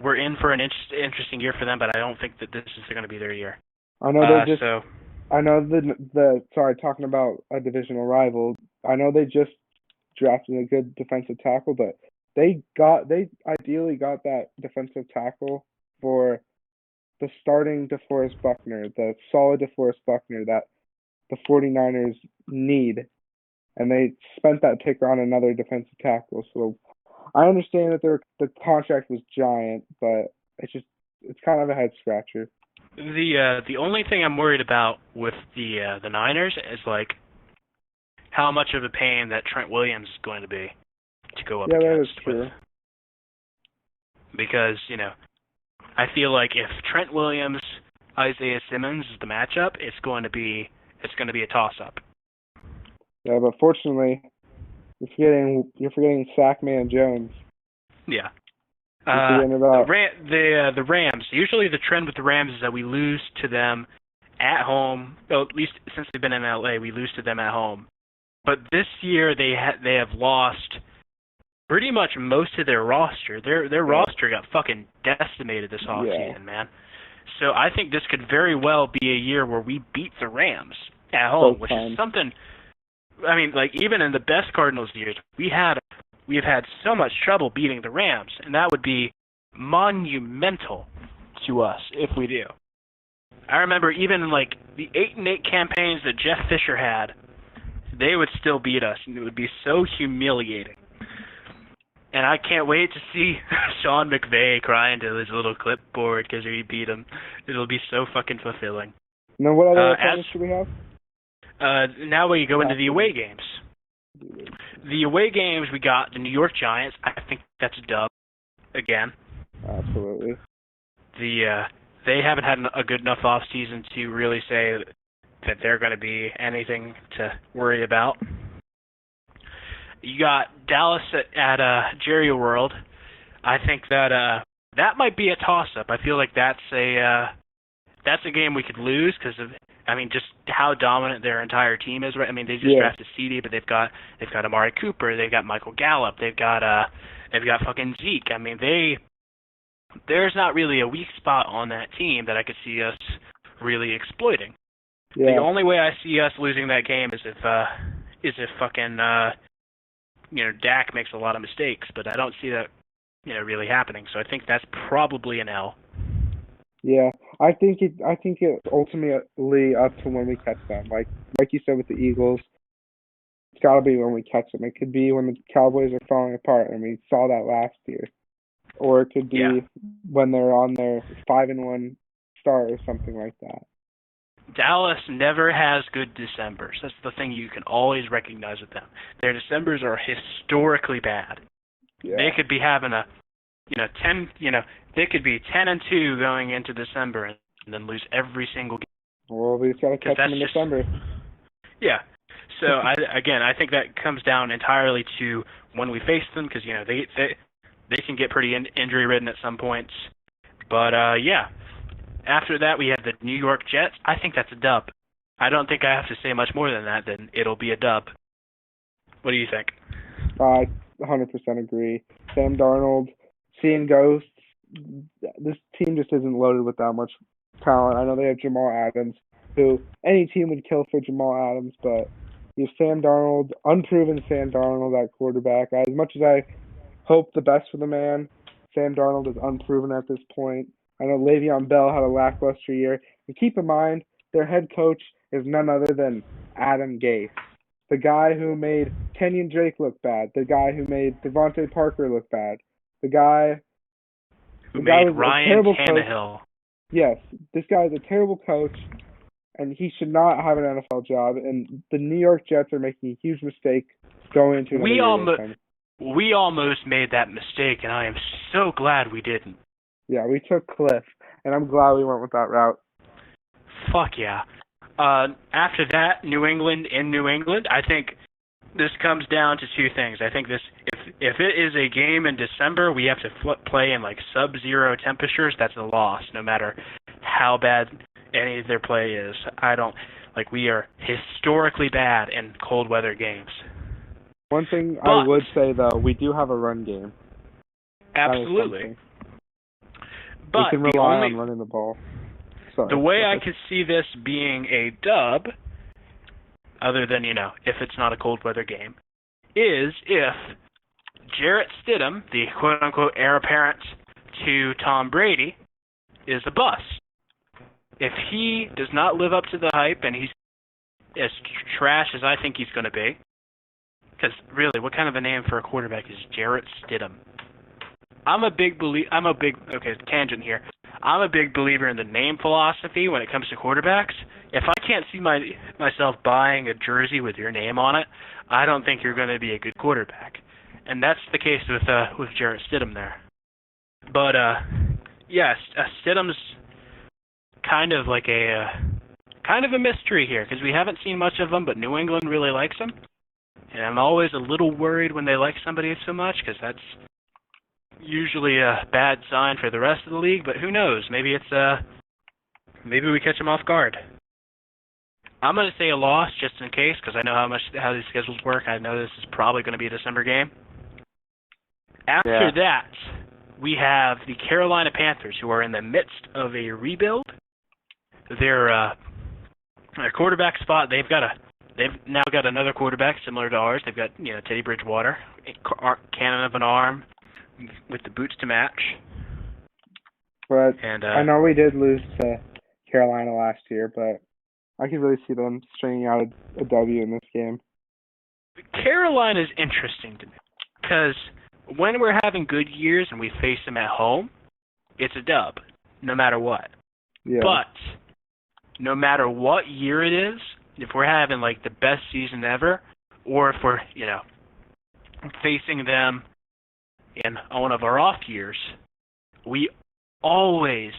we're in for an interesting year for them, but I don't think that this is going to be their year. I know talking about a divisional rival, I know they just drafted a good defensive tackle, but they ideally got that defensive tackle for the starting DeForest Buckner, the solid DeForest Buckner that the 49ers need, and they spent that pick on another defensive tackle. So I understand that the contract was giant, but it's kind of a head scratcher. The only thing I'm worried about with the Niners is how much of a pain that Trent Williams is going to be to go up against. Yeah, that is true. Because I feel like if Trent Williams, Isaiah Simmons is the matchup, it's going to be a toss-up. Yeah, but fortunately, you're forgetting Sackman Jones. Yeah. The Rams. Usually the trend with the Rams is that we lose to them at home. Well, at least since they've been in LA, we lose to them at home. But this year they have lost pretty much most of their roster. Their roster got fucking decimated this offseason, man. So I think this could very well be a year where we beat the Rams at home, which is something. I mean, even in the best Cardinals years, we've had so much trouble beating the Rams, and that would be monumental to us if we do. I remember even the 8-8 campaigns that Jeff Fisher had, they would still beat us, and it would be so humiliating. And I can't wait to see Sean McVay crying to his little clipboard because we beat him. It'll be so fucking fulfilling. Now, what other opponents do we have? Now we go into the away games. The away games, we got the New York Giants. I think that's a dub again. Absolutely. They haven't had a good enough off season to really say that they're going to be anything to worry about. You got Dallas at Jerry World. I think that might be a toss-up. I feel like that's a game we could lose because of just how dominant their entire team is. Right? I mean, they just drafted CD, but they've got Amari Cooper, they've got Michael Gallup, they've got fucking Zeke. I mean, there's not really a weak spot on that team that I could see us really exploiting. Yeah. The only way I see us losing that game is if fucking Dak makes a lot of mistakes, but I don't see that really happening. So I think that's probably an L. Yeah, I think it's ultimately up to when we catch them. Like you said with the Eagles, it's got to be when we catch them. It could be when the Cowboys are falling apart, and we saw that last year, or it could be when they're on their 5-1 start or something like that. Dallas never has good Decembers. That's the thing you can always recognize with them. Their Decembers are historically bad. Yeah. They could be having they could be 10-2 going into December and then lose every single game. Well, we just got to catch them in December. Yeah. So I think that comes down entirely to when we face them, because they can get pretty injury ridden at some points. But yeah. After that, we have the New York Jets. I think that's a dub. I don't think I have to say much more than that. Then it'll be a dub. What do you think? I 100% agree. Sam Darnold, seeing ghosts. This team just isn't loaded with that much talent. I know they have Jamal Adams, who any team would kill for Jamal Adams, but you have Sam Darnold, unproven Sam Darnold at quarterback. As much as I hope the best for the man, Sam Darnold is unproven at this point. I know Le'Veon Bell had a lackluster year. And keep in mind, their head coach is none other than Adam Gase, the guy who made Kenyon Drake look bad, the guy who made Devontae Parker look bad, the guy who made Ryan Tannehill. Yes, this guy is a terrible coach, and he should not have an NFL job. And the New York Jets are making a huge mistake going into another year. We almost made that mistake, and I am so glad we didn't. Yeah, we took Cliff, and I'm glad we went with that route. Fuck yeah. After that, New England in New England, I think this comes down to two things. I think if it is a game in December, we have to play in like sub-zero temperatures. That's a loss, no matter how bad any of their play is. We are historically bad in cold weather games. One thing I would say, though, we do have a run game. Absolutely. But we can rely on running the ball. Sorry. The way I could see this being a dub, other than, if it's not a cold weather game, is if Jarrett Stidham, the quote-unquote heir apparent to Tom Brady, is a bust. If he does not live up to the hype and he's as trash as I think he's going to be, because really, what kind of a name for a quarterback is Jarrett Stidham? Tangent here. I'm a big believer in the name philosophy when it comes to quarterbacks. If I can't see myself buying a jersey with your name on it, I don't think you're going to be a good quarterback. And that's the case with Jarrett Stidham there. But yes, Stidham's kind of like a mystery here, because we haven't seen much of him, but New England really likes him. And I'm always a little worried when they like somebody so much, because that's usually a bad sign for the rest of the league, but who knows? Maybe we catch them off guard. I'm going to say a loss just in case, because I know how these schedules work. I know this is probably going to be a December game. After that, we have the Carolina Panthers, who are in the midst of a rebuild. Their quarterback spot, they've now got another quarterback similar to ours. They've got Teddy Bridgewater, cannon of an arm, with the boots to match. But I know we did lose to Carolina last year, but I could really see them stringing out a W in this game. Carolina is interesting to me, because when we're having good years and we face them at home, it's a dub, no matter what. Yeah. But no matter what year it is, if we're having like the best season ever, or if we're, facing them in one of our off years, we always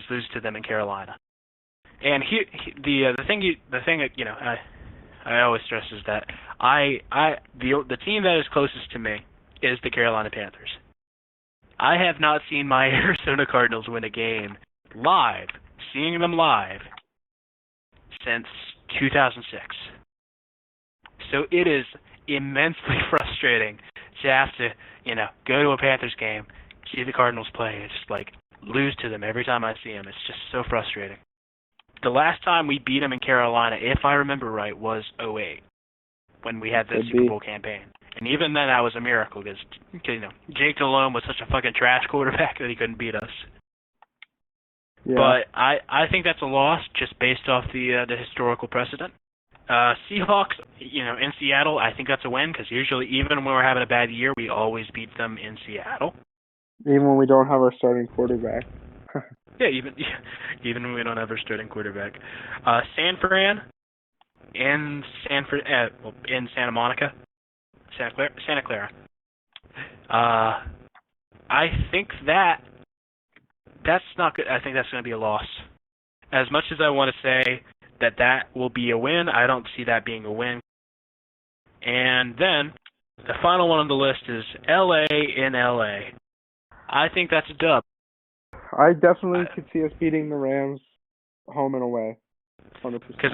lose to them in Carolina. And the thing I always stress is that the team that is closest to me is the Carolina Panthers. I have not seen my Arizona Cardinals win a game live, seeing them live, since 2006. So it is immensely frustrating to have to, go to a Panthers game, see the Cardinals play, and just lose to them every time I see them. It's just so frustrating. The last time we beat them in Carolina, if I remember right, was 2008, when we had the Super Bowl campaign. And even then, that was a miracle, because Jake Delhomme was such a fucking trash quarterback that he couldn't beat us. Yeah. But I think that's a loss just based off the historical precedent. Seahawks, in Seattle, I think that's a win, because usually, even when we're having a bad year, we always beat them in Seattle. Even when we don't have our starting quarterback. Yeah, even when we don't have our starting quarterback. San Fran in Santa Monica, Santa Clara. I think that that's not good. I think that's going to be a loss. As much as I want to say that will be a win, I don't see that being a win. And then the final one on the list is LA in LA. I think that's a dub. I definitely could see us beating the Rams home and away. 100%. Because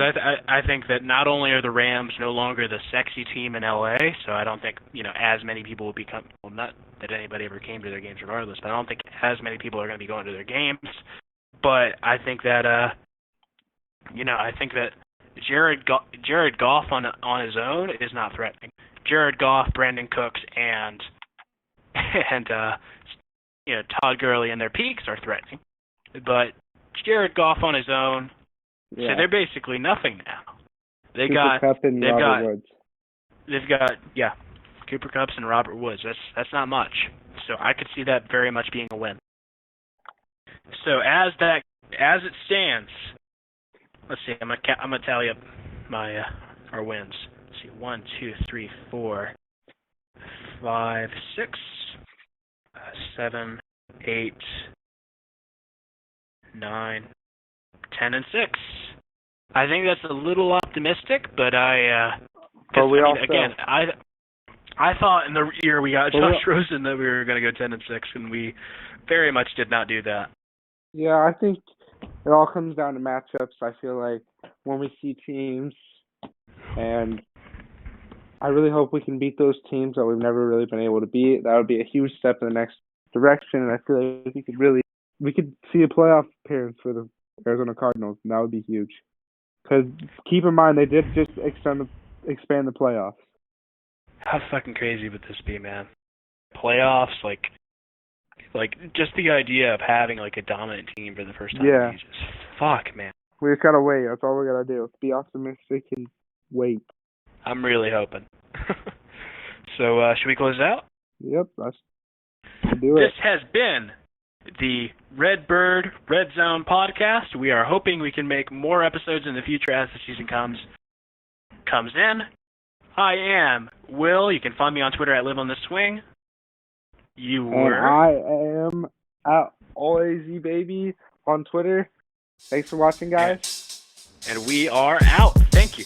I think that not only are the Rams no longer the sexy team in LA, so I don't think as many people will become. Well, not that anybody ever came to their games regardless, but I don't think as many people are going to be going to their games. But I think that I think that Jared Goff on his own is not threatening. Jared Goff, Brandon Cooks, and Todd Gurley in their peaks are threatening. But Jared Goff on his own. So they're basically nothing now. They've got Cooper Kupp and Robert Woods. That's not much. So I could see that very much being a win. So as it stands, let's see. I'm gonna tally up my our wins. Let's see, 1, 2, 3, 4, 5, 6, 7, 8, 9, 10, and 6. I think that's a little optimistic, but I thought in the year we got Josh Rosen that we were going to go 10 and 6, and we very much did not do that. Yeah, I think it all comes down to matchups. I feel like when we see teams, and I really hope we can beat those teams that we've never really been able to beat. That would be a huge step in the next direction, and I feel like we could see a playoff appearance for the Arizona Cardinals, and that would be huge. Because keep in mind, they did just expand the playoffs. How fucking crazy would this be, man? Playoffs, like just the idea of having like a dominant team for the first time. Yeah. Fuck, man. We just gotta wait. That's all we gotta do. Be optimistic and wait. I'm really hoping. So, should we close it out? Yep, let's do it. This has been the Redbird Redzone podcast. We are hoping we can make more episodes in the future as the season comes in. I am Will. You can find me on Twitter at LiveOnTheSwing. You were. And I am at AllAZBaby on Twitter. Thanks for watching, guys. And we are out. Thank you.